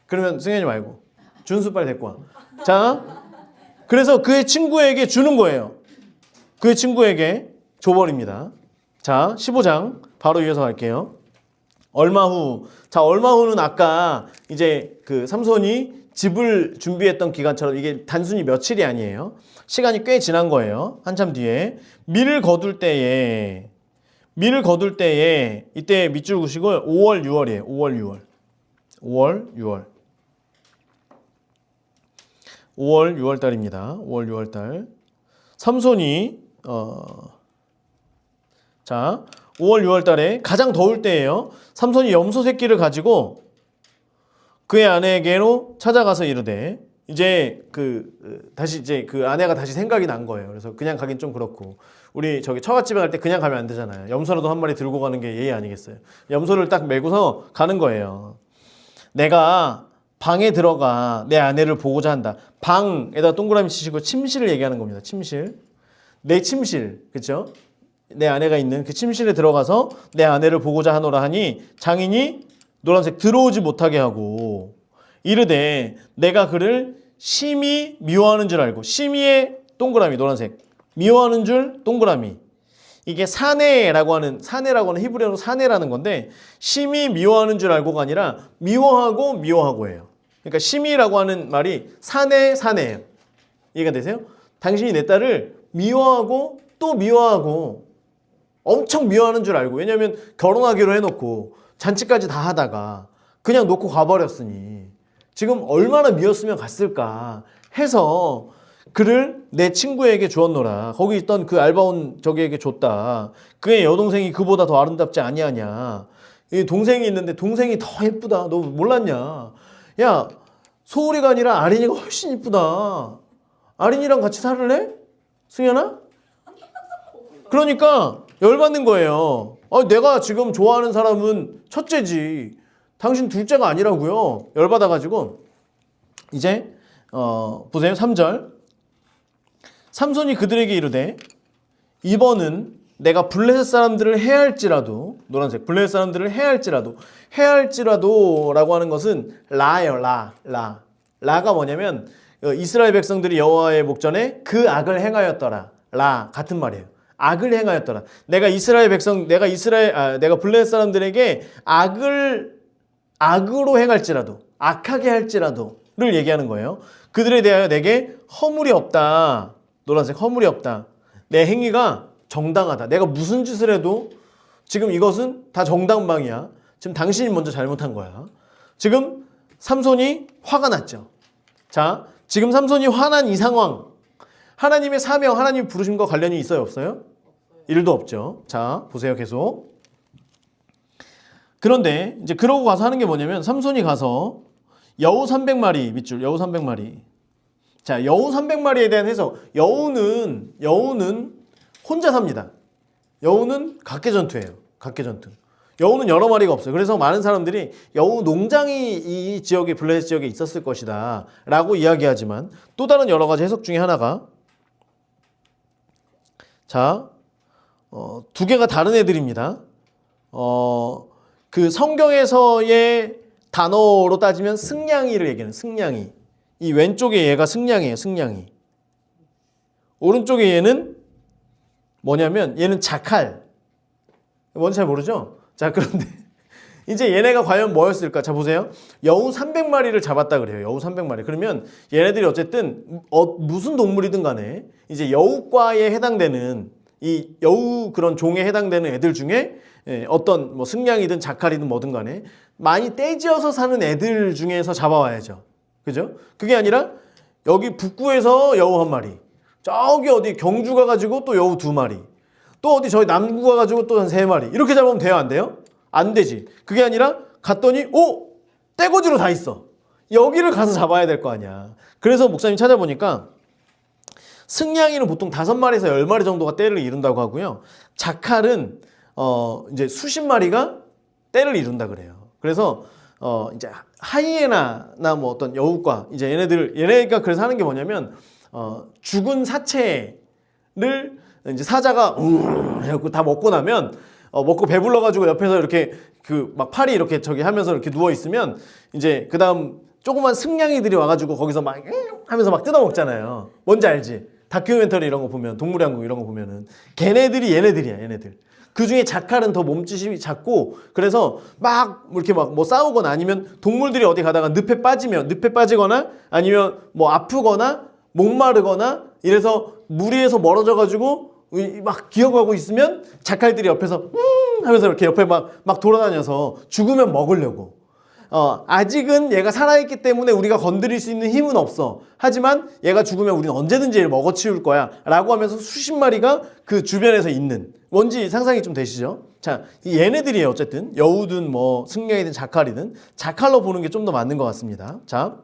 그러면 승현이 말고 준수 빨리 데리고 와. 자, 그래서 그의 친구에게 주는 거예요. 그의 친구에게 줘버립니다. 자, 15장 바로 이어서 갈게요. 얼마 후. 자, 얼마 후는 아까 이제 그 삼손이 집을 준비했던 기간처럼 이게 단순히 며칠이 아니에요. 시간이 꽤 지난 거예요. 한참 뒤에 밀을 거둘 때에 이때 밑줄 그으시고 5월 6월이에요. 5월 6월 달입니다. 5월 6월 달. 삼손이 5월 6월 달에 가장 더울 때예요. 삼손이 염소 새끼를 가지고 그의 아내에게로 찾아가서 이르되, 이제 다시 이제 그 아내가 다시 생각이 난 거예요. 그래서 그냥 가긴 좀 그렇고, 우리 저기 처갓집에 갈 때 그냥 가면 안 되잖아요. 염소라도 한 마리 들고 가는 게 예의 아니겠어요. 염소를 딱 메고서 가는 거예요. 내가 방에 들어가 내 아내를 보고자 한다. 방에다 동그라미 치시고 침실을 얘기하는 겁니다. 침실. 내 침실. 그렇죠? 내 아내가 있는 그 침실에 들어가서 내 아내를 보고자 하노라 하니 장인이 노란색 들어오지 못하게 하고 이르되 내가 그를 심히 미워하는 줄 알고, 심히의 동그라미 노란색, 미워하는 줄 동그라미. 이게 사내라고 하는 히브리어로 사내라는 건데, 심히 미워하는 줄 알고가 아니라 미워하고예요. 그러니까 심히라고 하는 말이 사내예요. 이해가 되세요? 당신이 내 딸을 미워하고 또 미워하고 엄청 미워하는 줄 알고, 왜냐하면 결혼하기로 해놓고 잔치까지 다 하다가 그냥 놓고 가버렸으니 지금 얼마나 미웠으면 갔을까 해서 그를 내 친구에게 주었노라. 거기 있던 그 알바온 저기에게 줬다. 그의 여동생이 그보다 더 아름답지 아니하냐. 이 동생이 있는데 동생이 더 예쁘다. 너 몰랐냐? 야, 소울이가 아니라 아린이가 훨씬 이쁘다. 아린이랑 같이 살을래? 승현아? 그러니까 열받는 거예요. 내가 지금 좋아하는 사람은 첫째지, 당신 둘째가 아니라고요. 열받아가지고 이제 보세요. 3절. 삼손이 그들에게 이르되 이번은 내가 블레셋 사람들을 해할지라도, 노란색 블레셋 사람들을 해할지라도라고 하는 것은 라예요. 라가 뭐냐면 이스라엘 백성들이 여호와의 목전에 그 악을 행하였더라. 라 같은 말이에요. 악을 행하였더라. 내가 블레셋 사람들에게 악으로 행할지라도, 악하게 할지라도를 얘기하는 거예요. 그들에 대하여 내게 허물이 없다. 노란색 허물이 없다. 내 행위가 정당하다. 내가 무슨 짓을 해도 지금 이것은 다 정당방위야. 지금 당신이 먼저 잘못한 거야. 지금 삼손이 화가 났죠. 자, 지금 삼손이 화난 이 상황, 하나님의 사명, 하나님 부르심과 관련이 있어요, 없어요? 일도 없죠. 자, 보세요, 계속. 그런데 이제 그러고 가서 하는 게 뭐냐면, 삼손이 가서 여우 300마리, 밑줄 여우 300마리. 자, 여우 300마리에 대한 해석. 여우는 혼자 삽니다. 여우는 각개전투예요. 각개전투. 여우는 여러 마리가 없어요. 그래서 많은 사람들이 여우 농장이 이 지역에 블레셋 지역에 있었을 것이다 라고 이야기하지만 또 다른 여러 가지 해석 중에 하나가 자, 두 개가 다른 애들입니다. 그 성경에서의 단어로 따지면 승냥이를 얘기하는 승냥이. 이 왼쪽에 얘가 승냥이에요. 승냥이. 오른쪽에 얘는 뭐냐면 얘는 자칼. 뭔지 잘 모르죠? 자, 그런데 이제 얘네가 과연 뭐였을까? 자, 보세요. 여우 300마리를 잡았다 그래요. 여우 300마리. 그러면 얘네들이 어쨌든 무슨 동물이든 간에 이제 여우과에 해당되는 이 여우 그런 종에 해당되는 애들 중에 어떤 뭐 승냥이든 자칼이든 뭐든 간에 많이 떼지어서 사는 애들 중에서 잡아와야죠. 그죠? 그게 아니라 여기 북구에서 여우 한 마리, 저기 어디 경주 가가지고 또 여우 2마리, 또 어디 저희 남구 가가지고 또 한 3마리 이렇게 잡으면 돼요? 안 돼요? 안 되지. 그게 아니라 갔더니 떼거지로 다 있어. 여기를 가서 잡아야 될 거 아니야. 그래서 목사님 찾아보니까 승냥이는 보통 5마리에서 10마리 정도가 떼를 이룬다고 하고요. 자칼은 이제 수십 마리가 떼를 이룬다 그래요. 그래서 이제 하이에나나 뭐 어떤 여우과 이제 얘네가 그래서 하는 게 뭐냐면 죽은 사체를 이제 사자가 해갖고 다 먹고 나면 먹고 배불러 가지고 옆에서 이렇게 그 막 팔이 이렇게 저기 하면서 이렇게 누워 있으면 이제 그다음 조그만 승냥이들이 와가지고 거기서 막 하면서 막 뜯어 먹잖아요. 뭔지 알지? 다큐멘터리 이런 거 보면 동물의 왕국 이런 거 보면은 걔네들이 얘네들이야. 얘네들. 그 중에 자칼은 더 몸짓이 작고 그래서 막 이렇게 막 뭐 싸우거나 아니면 동물들이 어디 가다가 늪에 빠지거나 아니면 뭐 아프거나 목마르거나 이래서 무리에서 멀어져 가지고 막 기어가고 있으면 자칼들이 옆에서 하면서 이렇게 옆에 막 돌아다녀서 죽으면 먹으려고. 아직은 얘가 살아있기 때문에 우리가 건드릴 수 있는 힘은 없어. 하지만 얘가 죽으면 우리는 언제든지 얘를 먹어치울 거야 라고 하면서 수십 마리가 그 주변에서 있는, 뭔지 상상이 좀 되시죠? 자, 이 얘네들이에요. 어쨌든 여우든 뭐 승냥이든 자칼이든 자칼로 보는 게 좀 더 맞는 것 같습니다. 자,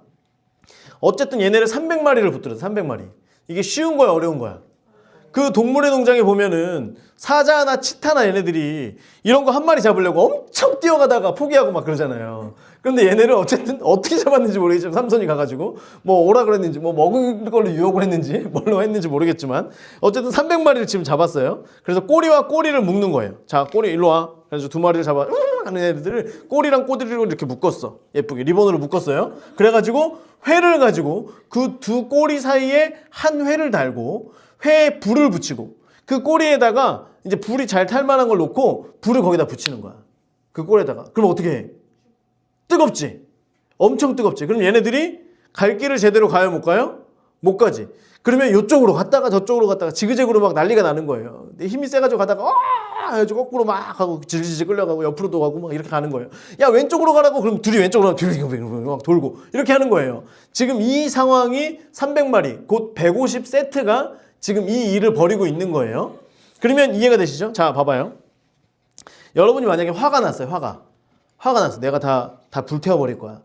어쨌든 얘네를 300마리를 붙들어서 300마리. 이게 쉬운 거야 어려운 거야? 그 동물의 농장에 보면은 사자나 치타나 얘네들이 이런 거 한 마리 잡으려고 엄청 뛰어가다가 포기하고 막 그러잖아요. 그런데 얘네를 어쨌든 어떻게 잡았는지 모르겠지만 삼손이 가가지고 뭐 오라 그랬는지 뭐 먹을 걸로 유혹을 했는지 뭘로 했는지 모르겠지만 어쨌든 300마리를 지금 잡았어요. 그래서 꼬리와 꼬리를 묶는 거예요. 자, 꼬리 일로 와. 그래서 2마리를 잡아 하는 애들을 꼬리랑 꼬리를 이렇게 묶었어. 예쁘게 리본으로 묶었어요. 그래가지고 회를 가지고 그 두 꼬리 사이에 한 회를 달고 회에 불을 붙이고 그 꼬리에다가 이제 불이 잘 탈 만한 걸 놓고 불을 거기다 붙이는 거야. 그 꼬리에다가. 그럼 어떻게 해? 뜨겁지? 엄청 뜨겁지? 그럼 얘네들이 갈 길을 제대로 가요? 못 가요? 못 가지. 그러면 이쪽으로 갔다가 저쪽으로 갔다가 지그재그로 막 난리가 나는 거예요. 근데 힘이 세가지고 가다가 해가지고 거꾸로 막 하고 질질 끌려가고 옆으로도 가고 막 이렇게 가는 거예요. 야, 왼쪽으로 가라고. 그럼 둘이 왼쪽으로 막 돌고 이렇게 하는 거예요. 지금 이 상황이 300마리 곧 150세트가 지금 이 일을 벌이고 있는 거예요. 그러면 이해가 되시죠? 자, 봐봐요. 여러분이 만약에 화가 났어요. 화가 났어. 내가 다 불태워버릴 거야.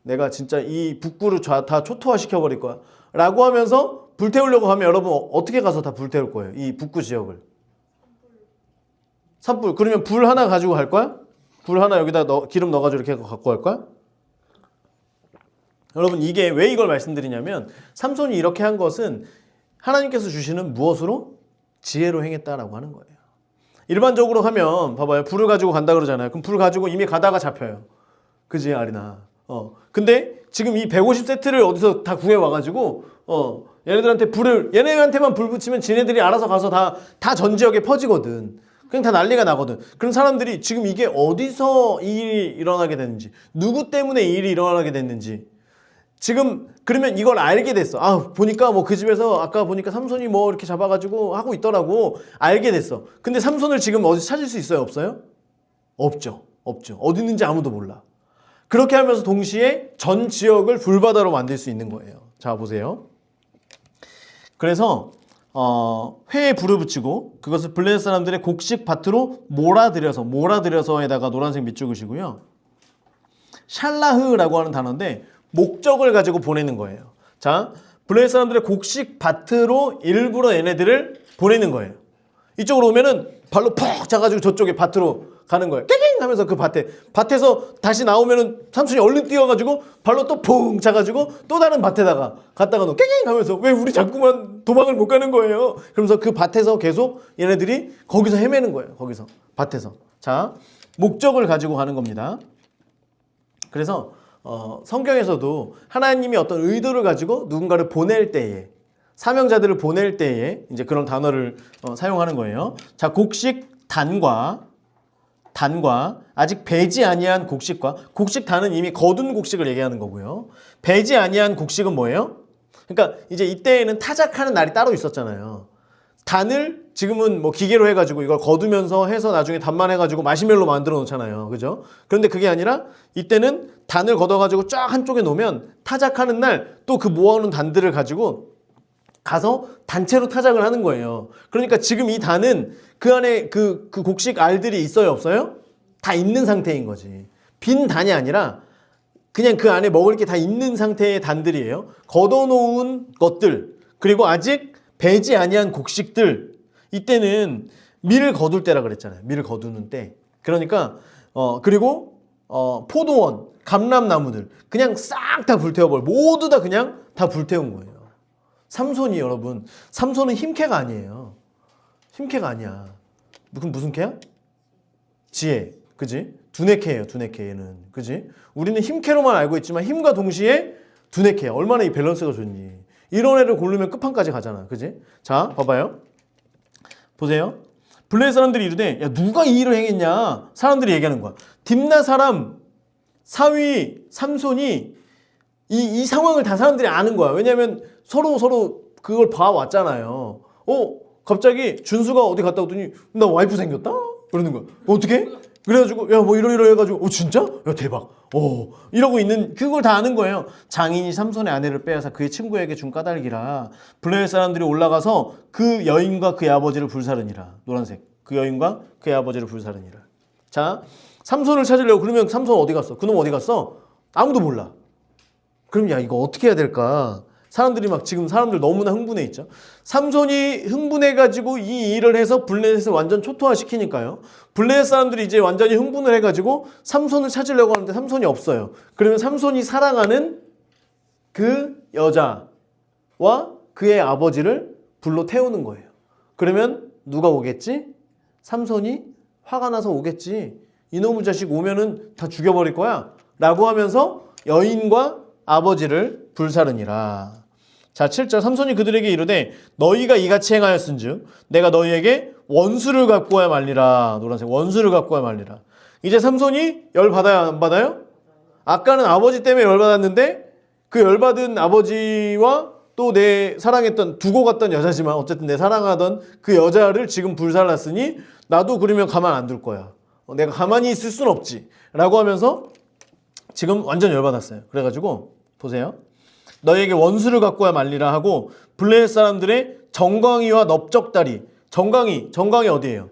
내가 진짜 이 북구를 다 초토화시켜버릴 거야. 라고 하면서 불태우려고 하면 여러분 어떻게 가서 다 불태울 거예요? 이 북구 지역을. 산불. 그러면 불 하나 가지고 갈 거야? 불 하나 여기다 기름 넣어가지고 이렇게 갖고 갈 거야? 여러분 이게 왜 이걸 말씀드리냐면 삼손이 이렇게 한 것은 하나님께서 주시는 무엇으로? 지혜로 행했다라고 하는 거예요. 일반적으로 하면 봐봐요. 불을 가지고 간다 그러잖아요. 그럼 불 가지고 이미 가다가 잡혀요. 그지 아리나. 근데 지금 이 150세트를 어디서 다 구해와가지고 얘네한테만 불 붙이면 지네들이 알아서 가서 다 전 지역에 퍼지거든. 그냥 다 난리가 나거든. 그런 사람들이 지금 이게 어디서 이 일이 일어나게 됐는지, 누구 때문에 이 일이 일어나게 됐는지 지금 그러면 이걸 알게 됐어. 보니까 뭐 그 집에서 아까 보니까 삼손이 뭐 이렇게 잡아가지고 하고 있더라고. 알게 됐어. 근데 삼손을 지금 어디서 찾을 수 있어요? 없어요? 없죠. 어디 있는지 아무도 몰라. 그렇게 하면서 동시에 전 지역을 불바다로 만들 수 있는 거예요. 자, 보세요. 그래서 회에 불을 붙이고 그것을 블레셋 사람들의 곡식 밭으로 몰아들여서에다가 노란색 밑줄긋이고요. 샬라흐라고 하는 단어인데 목적을 가지고 보내는 거예요. 자, 블레셋 사람들의 곡식 밭으로 일부러 얘네들을 보내는 거예요. 이쪽으로 오면은 발로 푹 차가지고 저쪽에 밭으로 가는 거예요. 깨갱 하면서 그 밭에서 다시 나오면은 삼촌이 얼른 뛰어가지고 발로 또 퐁 차가지고 또 다른 밭에다가 갔다가 너 깨갱 하면서 왜 우리 자꾸만 도망을 못 가는 거예요. 그러면서 그 밭에서 계속 얘네들이 거기서 헤매는 거예요. 거기서 밭에서. 자, 목적을 가지고 가는 겁니다. 그래서 성경에서도 하나님이 어떤 의도를 가지고 누군가를 보낼 때에, 사명자들을 보낼 때에 이제 그런 단어를 사용하는 거예요. 자, 곡식 단과 아직 배지 아니한 곡식과, 곡식 단은 이미 거둔 곡식을 얘기하는 거고요. 배지 아니한 곡식은 뭐예요? 그러니까 이제 이때에는 타작하는 날이 따로 있었잖아요. 단을 지금은 뭐 기계로 해가지고 이걸 거두면서 해서 나중에 단만 해가지고 마시멜로 만들어 놓잖아요. 그죠? 그런데 그게 아니라 이때는 단을 걷어가지고 쫙 한쪽에 놓으면 타작하는 날 또 그 모아놓은 단들을 가지고 가서 단체로 타작을 하는 거예요. 그러니까 지금 이 단은 그 안에 그 곡식 알들이 있어요, 없어요? 다 있는 상태인 거지. 빈 단이 아니라 그냥 그 안에 먹을 게 다 있는 상태의 단들이에요. 걷어놓은 것들, 그리고 아직 배지 아니한 곡식들, 이때는 밀을 거둘 때라 그랬잖아요. 밀을 거두는 때. 그러니까 그리고 포도원, 감람나무들 그냥 싹 다 불태워버려. 모두 다 그냥 다 불태운 거예요. 삼손이, 여러분, 삼손은 힘캐가 아니에요. 힘캐가 아니야. 무슨 캐야? 지혜, 그지? 두뇌캐예요. 두뇌캐 얘는, 그지? 우리는 힘캐로만 알고 있지만 힘과 동시에 두뇌캐. 얼마나 이 밸런스가 좋니? 이런 애를 고르면 끝판까지 가잖아. 그지? 자, 봐봐요. 보세요. 블레셋 사람들이 이르되, 야, 누가 이 일을 행했냐? 사람들이 얘기하는 거야. 딥나 사람 사위 삼손이 이 상황을 다 사람들이 아는 거야. 왜냐면 서로 그걸 봐왔잖아요. 갑자기 준수가 어디 갔다 오더니 나 와이프 생겼다? 그러는 거야. 어떻게? 그래가지고 야 뭐 이러 해가지고 진짜? 야 대박. 이러고 있는 그걸 다 아는 거예요. 장인이 삼손의 아내를 빼앗아 그의 친구에게 준 까닭이라 블레셋 사람들이 올라가서 그 여인과 그의 아버지를 불사르니라. 노란색. 그 여인과 그의 아버지를 불사르니라. 자, 삼손을 찾으려고 그러면 삼손 어디 갔어? 그놈 어디 갔어? 아무도 몰라. 그럼 야 이거 어떻게 해야 될까? 사람들이 막 지금 사람들 너무나 흥분해 있죠. 삼손이 흥분해가지고 이 일을 해서 블레셋을 완전 초토화시키니까요. 블레셋 사람들이 이제 완전히 흥분을 해가지고 삼손을 찾으려고 하는데 삼손이 없어요. 그러면 삼손이 사랑하는 그 여자와 그의 아버지를 불러 태우는 거예요. 그러면 누가 오겠지? 삼손이 화가 나서 오겠지. 이놈의 자식 오면은 다 죽여버릴 거야. 라고 하면서 여인과 아버지를 불사르니라. 자, 7절 삼손이 그들에게 이르되 너희가 이같이 행하였은즉 내가 너희에게 원수를 갖고 와야 말리라. 노란색 원수를 갖고 와야 말리라. 이제 삼손이 열 받아요, 안 받아요? 아까는 아버지 때문에 열 받았는데 그 열 받은 아버지와 또 내 사랑했던 두고 갔던 여자지만 어쨌든 내 사랑하던 그 여자를 지금 불살랐으니 나도 그러면 가만 안 둘 거야. 내가 가만히 있을 순 없지. 라고 하면서 지금 완전 열받았어요. 그래가지고 보세요. 너에게 원수를 갖고 와야 말리라 하고 블레셋 사람들의 정강이와 넓적다리. 정강이 어디예요?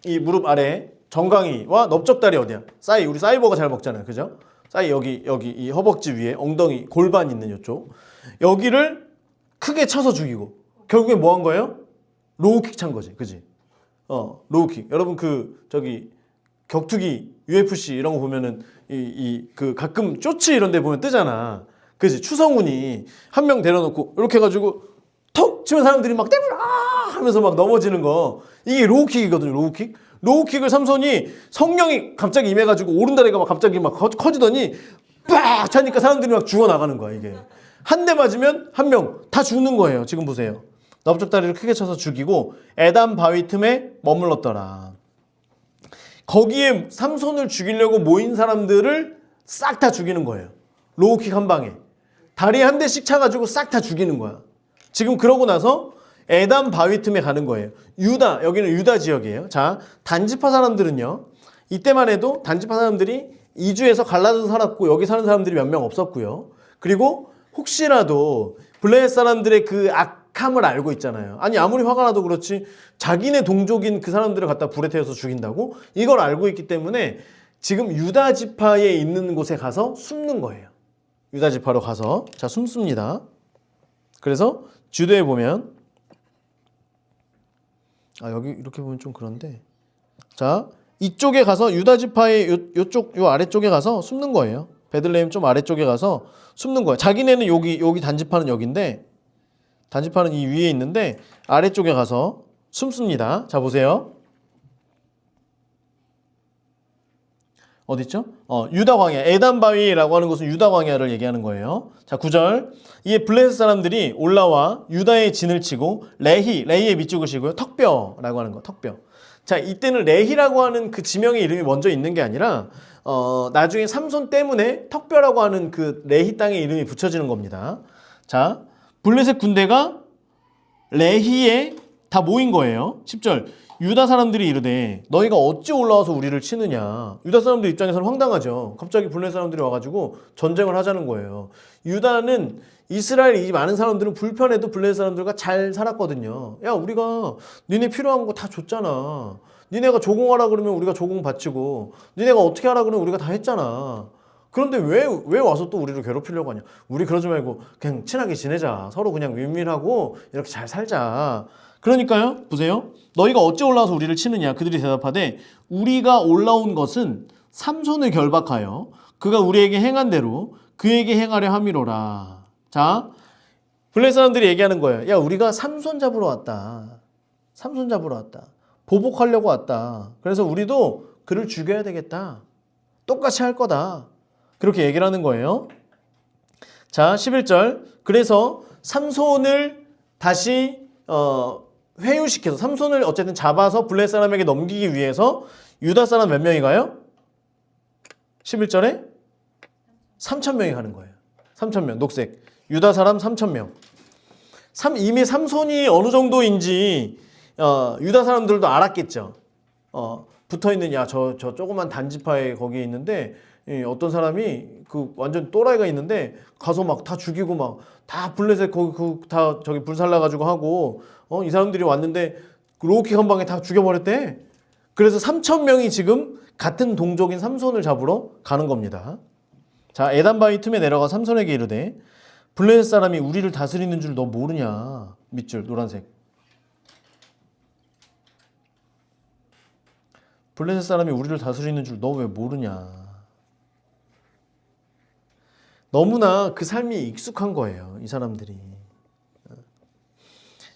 이 무릎 아래 정강이와 넓적다리 어디야? 우리 사이버가 잘 먹잖아요. 그죠? 여기 이 허벅지 위에 엉덩이 골반 있는 이쪽. 여기를 크게 쳐서 죽이고 결국에 뭐 한 거예요? 로우킥 찬 거지. 그지? 로우킥. 여러분 격투기 UFC 이런 거 보면은 그 가끔 쇼츠 이런 데 보면 뜨잖아. 그지? 추성훈이 한 명 데려놓고 이렇게 해가지고 톡 치면 사람들이 막 떼불 하면서 막 넘어지는 거. 이게 로우킥이거든요. 로우킥을 삼손이 성령이 갑자기 임해가지고 오른다리가 막 갑자기 막 커지더니 빡 차니까 사람들이 막 죽어나가는 거야. 이게 한 대 맞으면 한 명 다 죽는 거예요. 지금 보세요. 넓적다리를 크게 쳐서 죽이고 에담 바위 틈에 머물렀더라. 거기에 삼손을 죽이려고 모인 사람들을 싹 다 죽이는 거예요. 로우킥 한 방에. 다리에 한 대씩 차가지고 싹 다 죽이는 거야. 지금 그러고 나서 에담 바위 틈에 가는 거예요. 여기는 유다 지역이에요. 자, 단지파 사람들은요. 이때만 해도 단지파 사람들이 이주에서 갈라서 살았고 여기 사는 사람들이 몇 명 없었고요. 그리고 혹시라도 블레셋 사람들의 그 악함을 알고 있잖아요. 아니 아무리 화가 나도 그렇지 자기네 동족인 그 사람들을 갖다 불에 태워서 죽인다고? 이걸 알고 있기 때문에 지금 유다 지파에 있는 곳에 가서 숨는 거예요. 유다 지파로 가서 자 숨습니다. 그래서 주도에 보면 여기 이렇게 보면 좀 그런데 자 이쪽에 가서 유다 지파의 요 아래쪽에 가서 숨는 거예요. 베들레헴 좀 아래쪽에 가서 숨는 거예요. 자기네는 여기 단지파는 여기인데 단지파는 이 위에 있는데 아래쪽에 가서 숨습니다. 자 보세요. 어디 있죠? 유다 광야. 에단 바위라고 하는 것은 유다 광야를 얘기하는 거예요. 자, 9절. 이에 블레셋 사람들이 올라와 유다의 진을 치고 레히에 밑죽을 치고요. 턱뼈라고 하는 거. 턱뼈. 자, 이때는 레히라고 하는 그 지명의 이름이 먼저 있는 게 아니라 나중에 삼손 때문에 턱뼈라고 하는 그 레히 땅의 이름이 붙여지는 겁니다. 자, 블레셋 군대가 레히에 다 모인 거예요. 10절. 유다 사람들이 이르되 너희가 어찌 올라와서 우리를 치느냐. 유다 사람들 입장에서는 황당하죠. 갑자기 블레셋 사람들이 와가지고 전쟁을 하자는 거예요. 유다는 이스라엘 이 많은 사람들은 불편해도 블레셋 사람들과 잘 살았거든요. 야, 우리가 니네 필요한 거 다 줬잖아. 니네가 조공하라 그러면 우리가 조공 바치고 니네가 어떻게 하라 그러면 우리가 다 했잖아. 그런데 왜 와서 또 우리를 괴롭히려고 하냐. 우리 그러지 말고 그냥 친하게 지내자. 서로 그냥 윈윈하고 이렇게 잘 살자. 그러니까요. 보세요. 너희가 어찌 올라와서 우리를 치느냐. 그들이 대답하되 우리가 올라온 것은 삼손을 결박하여 그가 우리에게 행한 대로 그에게 행하려 함이로라. 자, 블레셋 사람들이 얘기하는 거예요. 야, 우리가 삼손 잡으러 왔다. 삼손 잡으러 왔다. 보복하려고 왔다. 그래서 우리도 그를 죽여야 되겠다. 똑같이 할 거다. 그렇게 얘기를 하는 거예요. 자, 11절. 그래서 삼손을 다시 회유시켜서 삼손을 어쨌든 잡아서 블레셋 사람에게 넘기기 위해서 유다 사람 몇 명이 가요? 11절에 3,000명이 가는 거예요. 3,000명. 녹색. 유다 사람 3,000명. 이미 삼손이 어느 정도인지 유다 사람들도 알았겠죠. 붙어있는 저 조그만 단지파에 거기에 있는데 어떤 사람이 그 완전 또라이가 있는데 가서 막 다 죽이고 막 다 블레셋 거기 다 저기 불살라가지고 하고 이 사람들이 왔는데 로우킥 한 방에 다 죽여버렸대. 그래서 3,000명이 지금 같은 동족인 삼손을 잡으러 가는 겁니다. 자, 에단바위 틈에 내려가 삼손에게 이르되 블레셋 사람이 우리를 다스리는 줄 너 모르냐. 밑줄 노란색. 블레셋 사람이 우리를 다스리는 줄 너 왜 모르냐. 너무나 그 삶이 익숙한 거예요. 이 사람들이.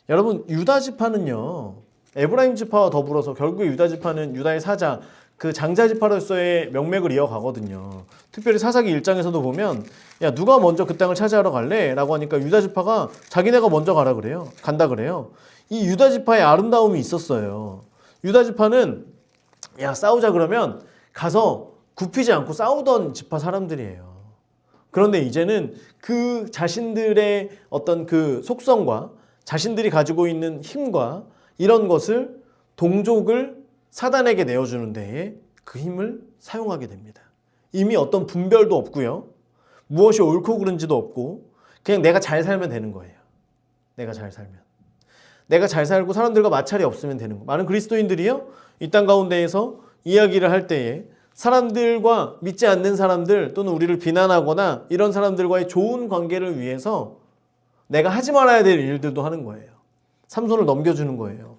여러분, 유다 지파는요. 에브라임 지파와 더불어서 결국에 유다 지파는 유다의 사자, 그 장자 지파로서의 명맥을 이어가거든요. 특별히 사사기 1장에서도 보면 야, 누가 먼저 그 땅을 차지하러 갈래? 라고 하니까 유다 지파가 자기네가 먼저 가라 그래요. 간다 그래요. 이 유다 지파의 아름다움이 있었어요. 유다 지파는 야, 싸우자 그러면 가서 굽히지 않고 싸우던 지파 사람들이에요. 그런데 이제는 그 자신들의 어떤 그 속성과 자신들이 가지고 있는 힘과 이런 것을 동족을 사단에게 내어주는 데에 그 힘을 사용하게 됩니다. 이미 어떤 분별도 없고요. 무엇이 옳고 그른지도 없고 그냥 내가 잘 살면 되는 거예요. 내가 잘 살면. 내가 잘 살고 사람들과 마찰이 없으면 되는 거. 많은 그리스도인들이요. 이 땅 가운데에서 이야기를 할 때에 사람들과 믿지 않는 사람들 또는 우리를 비난하거나 이런 사람들과의 좋은 관계를 위해서 내가 하지 말아야 될 일들도 하는 거예요. 삼손을 넘겨주는 거예요.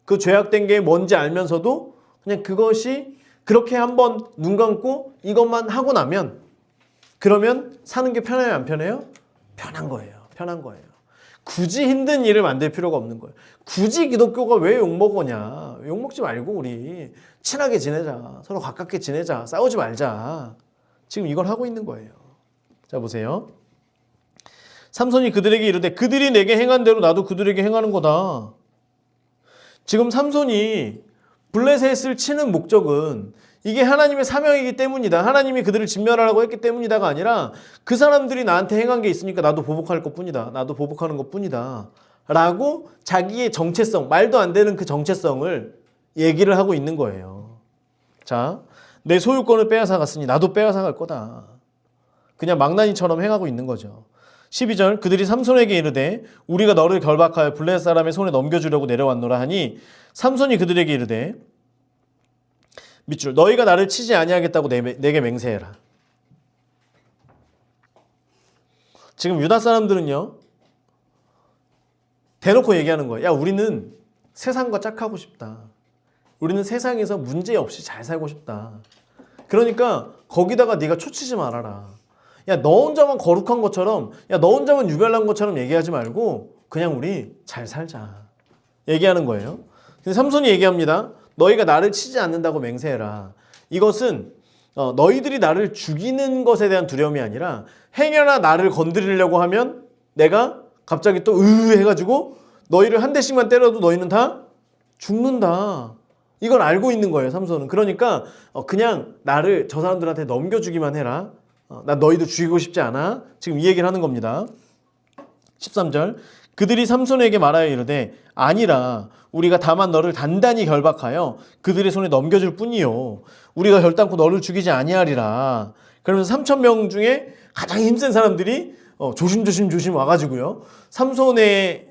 그 죄악된 게 뭔지 알면서도 그냥 그것이 그렇게 한번 눈 감고 이것만 하고 나면 그러면 사는 게 편해요, 안 편해요? 편한 거예요. 편한 거예요. 굳이 힘든 일을 만들 필요가 없는 거예요. 굳이 기독교가 왜 욕먹으냐. 욕먹지 말고 우리 친하게 지내자. 서로 가깝게 지내자. 싸우지 말자. 지금 이걸 하고 있는 거예요. 자, 보세요. 삼손이 그들에게 이르되 그들이 내게 행한 대로 나도 그들에게 행하는 거다. 지금 삼손이 블레셋을 치는 목적은 이게 하나님의 사명이기 때문이다. 하나님이 그들을 진멸하라고 했기 때문이다가 아니라 그 사람들이 나한테 행한 게 있으니까 나도 보복할 것뿐이다. 나도 보복하는 것뿐이다. 라고 자기의 정체성, 말도 안 되는 그 정체성을 얘기를 하고 있는 거예요. 자, 내 소유권을 빼앗아 갔으니 나도 빼앗아 갈 거다. 그냥 망나니처럼 행하고 있는 거죠. 12절 그들이 삼손에게 이르되 우리가 너를 결박하여 블레셋 사람의 손에 넘겨주려고 내려왔노라 하니 삼손이 그들에게 이르되 밑줄 너희가 나를 치지 아니하겠다고 내게 맹세해라. 지금 유다 사람들은요 대놓고 얘기하는 거예요. 야, 우리는 세상과 짝하고 싶다. 우리는 세상에서 문제 없이 잘 살고 싶다. 그러니까 거기다가 네가 초치지 말아라. 야, 너 혼자만 거룩한 것처럼, 야, 너 혼자만 유별난 것처럼 얘기하지 말고 그냥 우리 잘 살자. 얘기하는 거예요. 근데 삼손이 얘기합니다. 너희가 나를 치지 않는다고 맹세해라. 이것은 너희들이 나를 죽이는 것에 대한 두려움이 아니라 행여나 나를 건드리려고 하면 내가 갑자기 또 해가지고 너희를 한 대씩만 때려도 너희는 다 죽는다. 이걸 알고 있는 거예요, 삼손은. 그러니까 그냥 나를 저 사람들한테 넘겨주기만 해라. 난 너희도 죽이고 싶지 않아. 지금 이 얘기를 하는 겁니다. 13절. 그들이 삼손에게 말하여 이르되 아니라 우리가 다만 너를 단단히 결박하여 그들의 손에 넘겨줄 뿐이요 우리가 결단코 너를 죽이지 아니하리라. 그러면서 3,000명 중에 가장 힘센 사람들이 조심 와가지고요 삼손의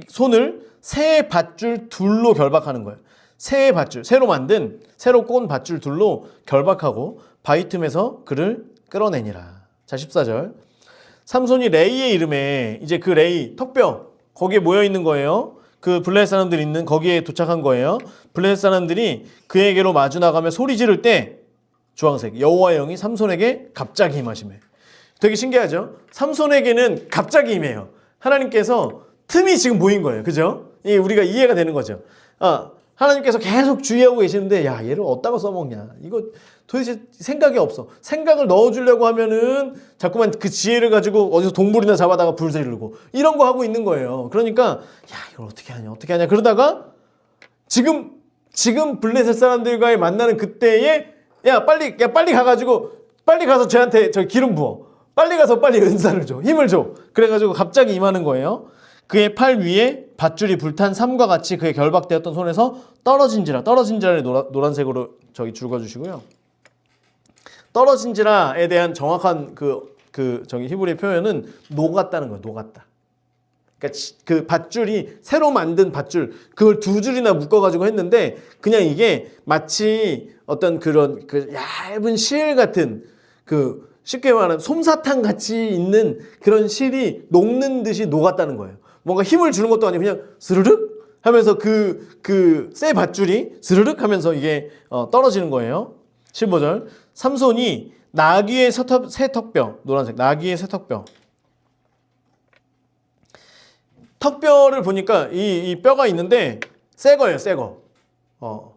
손을 새 밧줄 둘로 결박하는 거예요. 새 밧줄, 새로 꼰 밧줄 둘로 결박하고 바위 틈에서 그를 끌어내니라. 자, 14절. 삼손이 레이의 이름에 이제 그 레이 턱뼈 거기에 모여 있는 거예요. 그 블레셋 사람들이 있는 거기에 도착한 거예요. 블레셋 사람들이 그에게로 마주 나가며 소리 지를 때 주황색 여호와의 영이 삼손에게 갑자기 임하시매. 되게 신기하죠? 삼손에게는 갑자기 임해요. 하나님께서 틈이 지금 보인 거예요. 그죠? 우리가 이해가 되는 거죠. 하나님께서 계속 주의하고 계시는데 야, 얘를 어디다가 써먹냐. 이거 도대체 생각이 없어. 생각을 넣어주려고 하면은 자꾸만 그 지혜를 가지고 어디서 동물이나 잡아다가 불 지르고 이런 거 하고 있는 거예요. 그러니까 야, 이걸 어떻게 하냐 그러다가 지금 블레셋 사람들과의 만나는 그때에 야 빨리 가가지고 빨리 가서 쟤한테 저 기름 부어. 빨리 가서 빨리 은사를 줘. 힘을 줘. 그래가지고 갑자기 임하는 거예요. 그의 팔 위에 밧줄이 불탄 삼과 같이 그의 결박되었던 손에서 떨어진지라를 노란색으로 저기 줄거주시고요. 떨어진지라에 대한 정확한 저기 히브리의 표현은 녹았다는 거예요. 녹았다. 그러니까 그 밧줄이 새로 만든 밧줄 그걸 두 줄이나 묶어가지고 했는데 그냥 이게 마치 어떤 그런 그 얇은 실 같은 쉽게 말하면 솜사탕 같이 있는 그런 실이 녹는 듯이 녹았다는 거예요. 뭔가 힘을 주는 것도 아니고 그냥 스르륵 하면서 그 쇠 밧줄이 스르륵 하면서 이게 떨어지는 거예요. 15절. 삼손이 나귀의 새 턱뼈, 노란색 나귀의 새 턱뼈. 턱뼈를 보니까 이 뼈가 있는데 새 거예요, 새 거.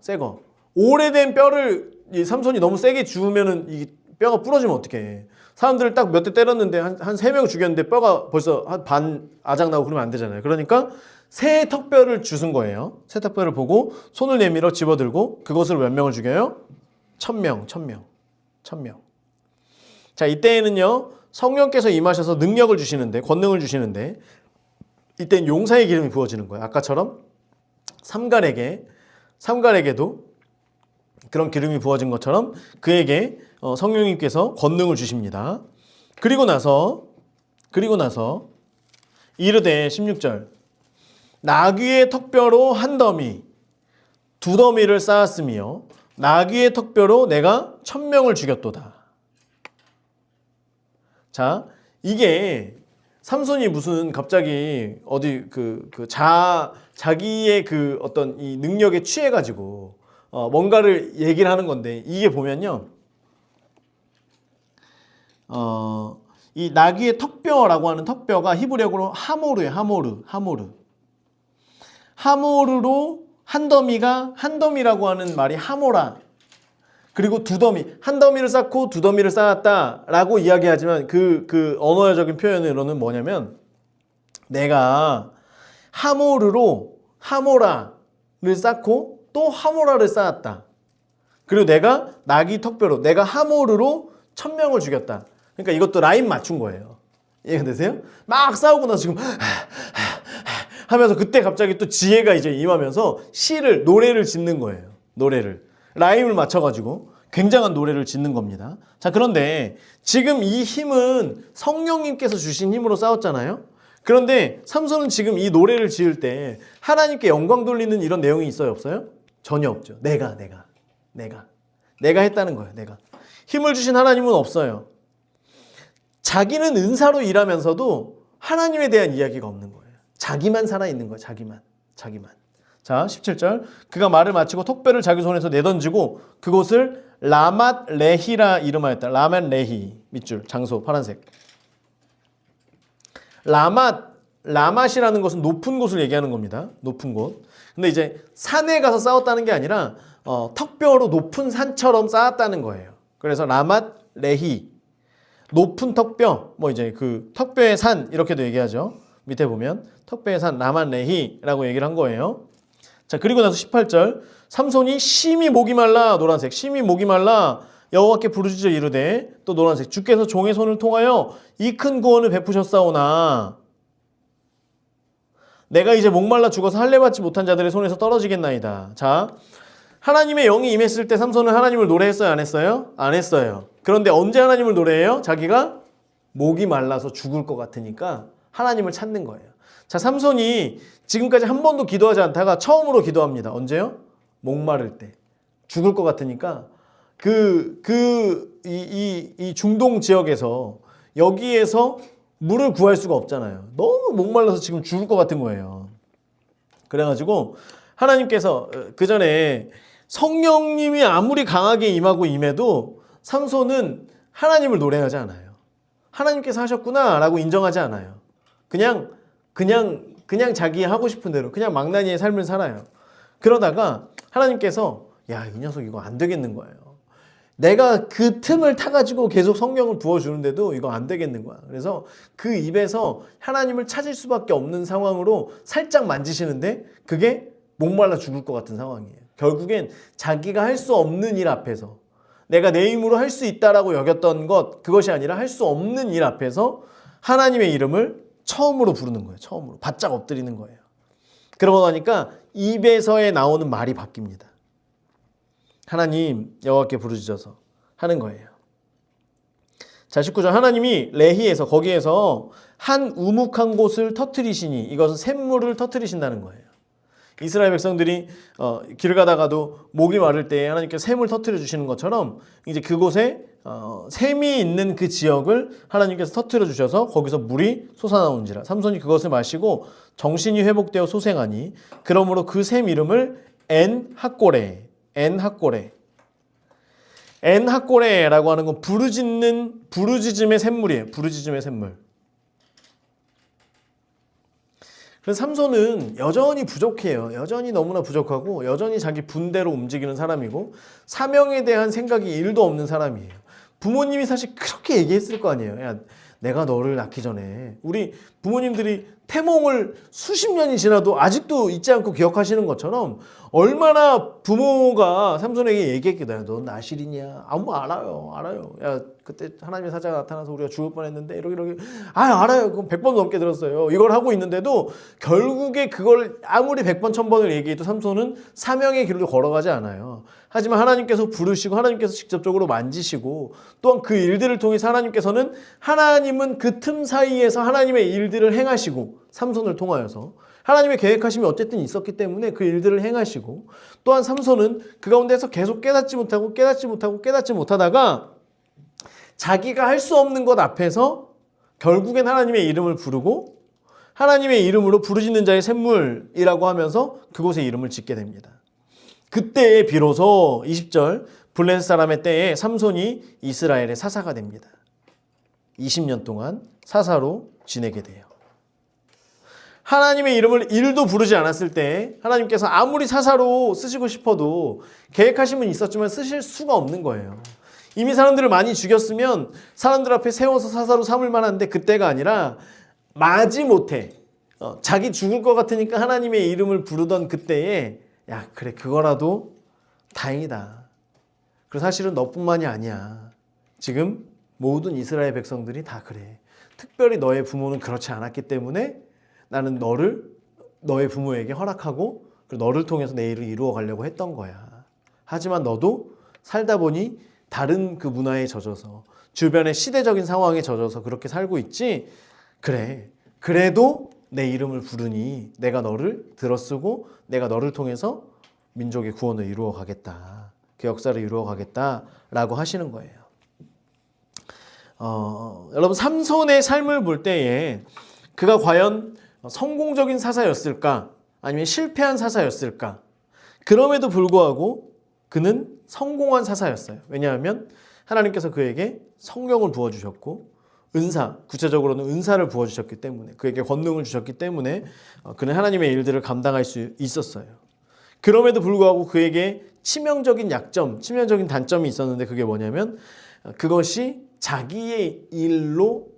새 거. 오래된 뼈를 이 삼손이 너무 세게 주면은 이 뼈가 부러지면 어떡해. 사람들을 딱 몇 대 때렸는데 한 3명 죽였는데 뼈가 벌써 한 반 아작 나고 그러면 안 되잖아요. 그러니까 새 턱뼈를 주순 거예요. 새 턱뼈를 보고 손을 내밀어 집어들고 그것을 몇 명을 죽여요? 1,000명. 자, 이때에는요 성령께서 임하셔서 능력을 주시는데 권능을 주시는데 이때는 용사의 기름이 부어지는 거예요. 아까처럼 삼갈에게도 그런 기름이 부어진 것처럼 그에게 성령님께서 권능을 주십니다. 그리고 나서 이르되 16절 나귀의 턱뼈로 한 더미 두 더미를 쌓았으며 나귀의 턱뼈로 내가 1,000명을 죽였도다. 자, 이게 삼손이 무슨 갑자기 어디 자기의 어떤 이 능력에 취해가지고 뭔가를 얘기를 하는 건데 이게 보면요. 이 나귀의 턱뼈라고 하는 턱뼈가 히브리어로 하모르예요. 하모르로 한 더미라고 하는 말이 하모라. 그리고 두 더미, 한 더미를 쌓고 두 더미를 쌓았다라고 이야기하지만 그 언어적인 표현으로는 뭐냐면 내가 하모르로 하모라를 쌓고 또 하모라를 쌓았다. 그리고 내가 나귀 턱뼈로 내가 하모르로 1,000명을 죽였다. 그러니까 이것도 라인 맞춘 거예요. 이해가 되세요? 막 싸우고 나서 지금 하면서 그때 갑자기 또 지혜가 이제 임하면서 노래를 짓는 거예요. 라임을 맞춰가지고 굉장한 노래를 짓는 겁니다. 자, 그런데 지금 이 힘은 성령님께서 주신 힘으로 싸웠잖아요. 그런데 삼손은 지금 이 노래를 지을 때 하나님께 영광 돌리는 이런 내용이 있어요, 없어요? 전혀 없죠. 내가 했다는 거예요. 내가 힘을 주신 하나님은 없어요. 자기는 은사로 일하면서도 하나님에 대한 이야기가 없는 거예요. 자기만 살아있는 거예요. 자기만. 자, 17절. 그가 말을 마치고 턱뼈를 자기 손에서 내던지고 그곳을 라맛 레히라 이름하였다. 라맛 레히 밑줄 장소 파란색. 라맛이라는 것은 높은 곳을 얘기하는 겁니다. 높은 곳. 근데 이제 산에 가서 싸웠다는 게 아니라 턱뼈로 높은 산처럼 쌓았다는 거예요. 그래서 라맛 레히 높은 턱뼈, 뭐 이제 그 턱뼈의 산 이렇게도 얘기하죠. 밑에 보면 턱뼈의 산 라맛 레히라고 얘기를 한 거예요. 자, 그리고 나서 18절. 삼손이 심히 목이 말라, 노란색, 심히 목이 말라 여호와께 부르짖어 이르되, 또 노란색, 주께서 종의 손을 통하여 이 큰 구원을 베푸셨사오나 내가 이제 목말라 죽어서 할례 받지 못한 자들의 손에서 떨어지겠나이다. 자, 하나님의 영이 임했을 때 삼손은 하나님을 노래했어요, 안 했어요? 안 했어요. 그런데 언제 하나님을 노래해요? 자기가 목이 말라서 죽을 것 같으니까 하나님을 찾는 거예요. 자, 삼손이 지금까지 한 번도 기도하지 않다가 처음으로 기도합니다. 언제요? 목마를 때. 죽을 것 같으니까 이 중동 지역에서 여기에서 물을 구할 수가 없잖아요. 너무 목말라서 지금 죽을 것 같은 거예요. 그래가지고 하나님께서 그 전에 성령님이 아무리 강하게 임하고 임해도 삼손은 하나님을 노래하지 않아요. 하나님께서 하셨구나 라고 인정하지 않아요. 그냥 자기 하고 싶은 대로 그냥 망나니의 삶을 살아요. 그러다가 하나님께서 야, 이 녀석 이거 안 되겠는 거예요. 내가 그 틈을 타가지고 계속 성령을 부어주는데도 이거 안 되겠는 거야. 그래서 그 입에서 하나님을 찾을 수밖에 없는 상황으로 살짝 만지시는데 그게 목말라 죽을 것 같은 상황이에요. 결국엔 자기가 할 수 없는 일 앞에서 내가 내 힘으로 할 수 있다라고 여겼던 것, 그것이 아니라 할 수 없는 일 앞에서 하나님의 이름을 처음으로 부르는 거예요. 처음으로 바짝 엎드리는 거예요. 그러고 나니까 입에서의 나오는 말이 바뀝니다. 하나님 여호와께 부르짖어서 하는 거예요. 자, 19절. 하나님이 레히에서 거기에서 한 우묵한 곳을 터뜨리시니, 이것은 샘물을 터뜨리신다는 거예요. 이스라엘 백성들이 길 가다가도 목이 마를 때 하나님께서 샘을 터뜨려 주시는 것처럼 이제 그곳에 샘이 있는 그 지역을 하나님께서 터뜨려 주셔서 거기서 물이 솟아나온지라. 삼손이 그것을 마시고 정신이 회복되어 소생하니 그러므로 그 샘 이름을 엔핫고레라고 하는 건 부르짖음의 샘물이에요. 부르짖음의 샘물. 그래서 삼손은 여전히 부족해요. 여전히 너무나 부족하고 여전히 자기 분대로 움직이는 사람이고 사명에 대한 생각이 1도 없는 사람이에요. 부모님이 사실 그렇게 얘기했을 거 아니에요. 야, 내가 너를 낳기 전에 우리 부모님들이 태몽을 수십 년이 지나도 아직도 잊지 않고 기억하시는 것처럼 얼마나 부모가 삼손에게 얘기했겠다. 너 나실이냐? 알아요. 야, 그때 하나님의 사자가 나타나서 우리가 죽을 뻔했는데 이렇게 알아요. 그럼 100번 넘게 들었어요. 이걸 하고 있는데도 결국에 그걸 아무리 100번 1000번을 얘기해도 삼손은 사명의 길로 걸어가지 않아요. 하지만 하나님께서 부르시고 하나님께서 직접적으로 만지시고 또한 그 일들을 통해서 하나님은 그 틈 사이에서 하나님의 일들을 행하시고 삼손을 통하여서 하나님의 계획하심이 어쨌든 있었기 때문에 그 일들을 행하시고 또한 삼손은 그 가운데서 계속 깨닫지 못하다가 자기가 할 수 없는 것 앞에서 결국엔 하나님의 이름을 부르고 하나님의 이름으로 부르짖는 자의 샘물이라고 하면서 그곳에 이름을 짓게 됩니다. 그때에 비로소 20절 블레셋 사람의 때에 삼손이 이스라엘의 사사가 됩니다. 20년 동안 사사로 지내게 돼요. 하나님의 이름을 1도 부르지 않았을 때 하나님께서 아무리 사사로 쓰시고 싶어도 계획하심은 있었지만 쓰실 수가 없는 거예요. 이미 사람들을 많이 죽였으면 사람들 앞에 세워서 사사로 삼을 만한데 그때가 아니라 마지못해 자기 죽을 것 같으니까 하나님의 이름을 부르던 그때에 야, 그래, 그거라도 다행이다. 그리고 사실은 너뿐만이 아니야. 지금 모든 이스라엘 백성들이 다 그래. 특별히 너의 부모는 그렇지 않았기 때문에 나는 너의 부모에게 허락하고 그리고 너를 통해서 내 일을 이루어 가려고 했던 거야. 하지만 너도 살다 보니 다른 그 문화에 젖어서 주변의 시대적인 상황에 젖어서 그렇게 살고 있지. 그래, 그래도 내 이름을 부르니 내가 너를 들어쓰고 내가 너를 통해서 민족의 구원을 이루어 가겠다. 그 역사를 이루어 가겠다라고 하시는 거예요. 여러분, 삼손의 삶을 볼 때에 그가 과연 성공적인 사사였을까? 아니면 실패한 사사였을까? 그럼에도 불구하고 그는 성공한 사사였어요. 왜냐하면 하나님께서 그에게 성령을 부어주셨고 은사, 구체적으로는 은사를 부어주셨기 때문에, 그에게 권능을 주셨기 때문에 그는 하나님의 일들을 감당할 수 있었어요. 그럼에도 불구하고 그에게 치명적인 약점, 치명적인 단점이 있었는데 그게 뭐냐면 그것이 자기의 일로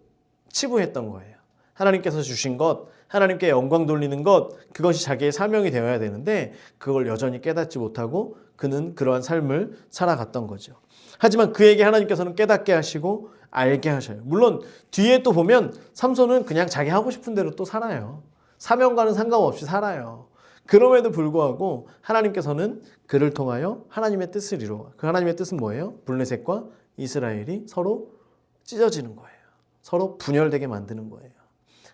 치부했던 거예요. 하나님께서 주신 것, 하나님께 영광 돌리는 것, 그것이 자기의 사명이 되어야 되는데 그걸 여전히 깨닫지 못하고 그는 그러한 삶을 살아갔던 거죠. 하지만 그에게 하나님께서는 깨닫게 하시고 알게 하셔요. 물론 뒤에 또 보면 삼손은 그냥 자기 하고 싶은 대로 또 살아요. 사명과는 상관없이 살아요. 그럼에도 불구하고 하나님께서는 그를 통하여 하나님의 뜻을 이루어. 그 하나님의 뜻은 뭐예요? 블레셋과 이스라엘이 서로 찢어지는 거예요. 서로 분열되게 만드는 거예요.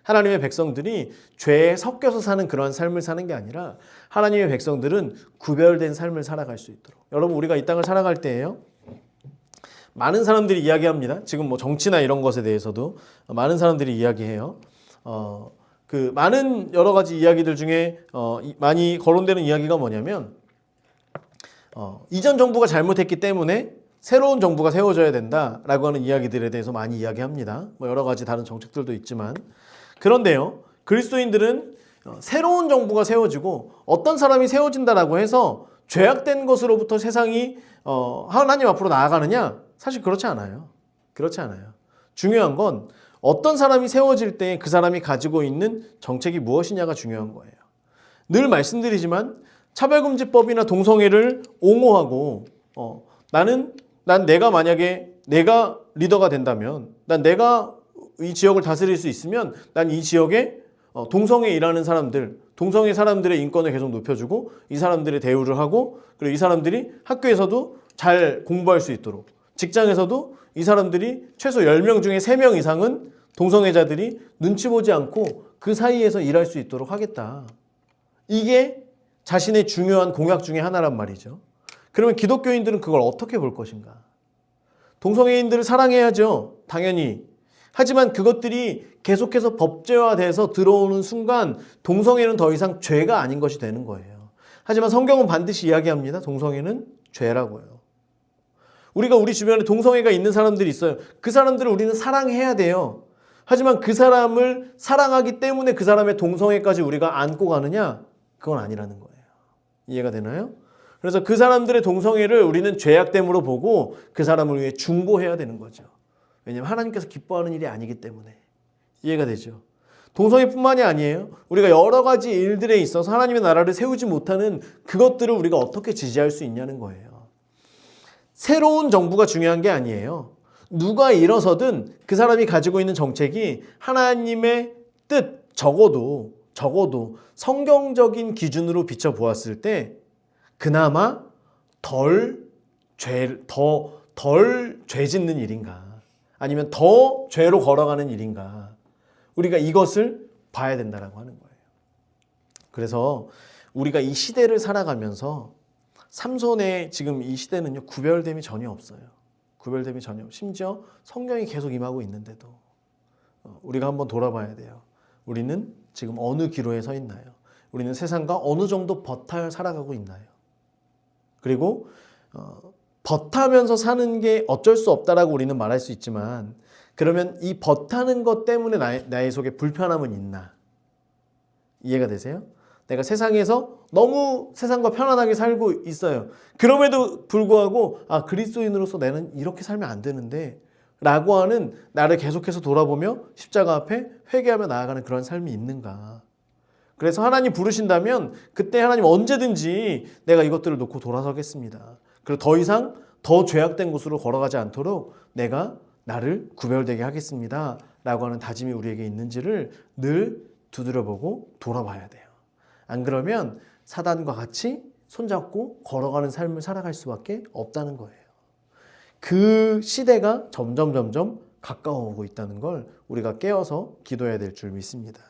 하나님의 백성들이 죄에 섞여서 사는 그러한 삶을 사는 게 아니라 하나님의 백성들은 구별된 삶을 살아갈 수 있도록. 여러분, 우리가 이 땅을 살아갈 때예요, 많은 사람들이 이야기합니다. 지금 뭐 정치나 이런 것에 대해서도 많은 사람들이 이야기해요. 그 많은 여러 가지 이야기들 중에 많이 거론되는 이야기가 뭐냐면 이전 정부가 잘못했기 때문에 새로운 정부가 세워져야 된다라고 하는 이야기들에 대해서 많이 이야기합니다. 뭐 여러 가지 다른 정책들도 있지만, 그런데요, 그리스도인들은 새로운 정부가 세워지고 어떤 사람이 세워진다라고 해서 죄악된 것으로부터 세상이 하나님 앞으로 나아가느냐? 사실 그렇지 않아요. 그렇지 않아요. 중요한 건 어떤 사람이 세워질 때 그 사람이 가지고 있는 정책이 무엇이냐가 중요한 거예요. 늘 말씀드리지만 차별금지법이나 동성애를 옹호하고 난 내가 만약에 내가 리더가 된다면, 내가 이 지역을 다스릴 수 있으면 난 이 지역에 동성애 일하는 사람들, 동성애 사람들의 인권을 계속 높여주고 이 사람들의 대우를 하고, 그리고 이 사람들이 학교에서도 잘 공부할 수 있도록, 직장에서도 이 사람들이 최소 10명 중에 3명 이상은 동성애자들이 눈치 보지 않고 그 사이에서 일할 수 있도록 하겠다. 이게 자신의 중요한 공약 중에 하나란 말이죠. 그러면 기독교인들은 그걸 어떻게 볼 것인가? 동성애인들을 사랑해야죠. 당연히. 하지만 그것들이 계속해서 법제화돼서 들어오는 순간 동성애는 더 이상 죄가 아닌 것이 되는 거예요. 하지만 성경은 반드시 이야기합니다. 동성애는 죄라고요. 우리가 우리 주변에 동성애가 있는 사람들이 있어요. 그 사람들을 우리는 사랑해야 돼요. 하지만 그 사람을 사랑하기 때문에 그 사람의 동성애까지 우리가 안고 가느냐? 그건 아니라는 거예요. 이해가 되나요? 그래서 그 사람들의 동성애를 우리는 죄악됨으로 보고 그 사람을 위해 중보해야 되는 거죠. 왜냐하면 하나님께서 기뻐하는 일이 아니기 때문에. 이해가 되죠? 동성애뿐만이 아니에요. 우리가 여러 가지 일들에 있어서 하나님의 나라를 세우지 못하는 그것들을 우리가 어떻게 지지할 수 있냐는 거예요. 새로운 정부가 중요한 게 아니에요. 누가 일어서든 그 사람이 가지고 있는 정책이 하나님의 뜻, 적어도 성경적인 기준으로 비춰보았을 때 그나마 덜 죄 짓는 일인가, 아니면 더 죄로 걸어가는 일인가, 우리가 이것을 봐야 된다라고 하는 거예요. 그래서 우리가 이 시대를 살아가면서 삼손의 지금 이 시대는요, 구별됨이 전혀 없어요. 구별됨이 전혀 없어요. 심지어 성경이 계속 임하고 있는데도 우리가 한번 돌아봐야 돼요. 우리는 지금 어느 기로에 서 있나요? 우리는 세상과 어느 정도 버타여 살아가고 있나요? 그리고 버타면서 사는 게 어쩔 수 없다라고 우리는 말할 수 있지만, 그러면 이 버타는 것 때문에 나의 속에 불편함은 있나? 이해가 되세요? 내가 세상에서 너무 세상과 편안하게 살고 있어요. 그럼에도 불구하고 그리스도인으로서 나는 이렇게 살면 안 되는데 라고 하는, 나를 계속해서 돌아보며 십자가 앞에 회개하며 나아가는 그런 삶이 있는가? 그래서 하나님 부르신다면 그때 하나님 언제든지 내가 이것들을 놓고 돌아서겠습니다. 그리고 더 이상 더 죄악된 곳으로 걸어가지 않도록 내가 나를 구별되게 하겠습니다 라고 하는 다짐이 우리에게 있는지를 늘 두드려보고 돌아봐야 돼요. 안 그러면 사단과 같이 손잡고 걸어가는 삶을 살아갈 수밖에 없다는 거예요. 그 시대가 점점 가까워오고 있다는 걸 우리가 깨어서 기도해야 될 줄 믿습니다.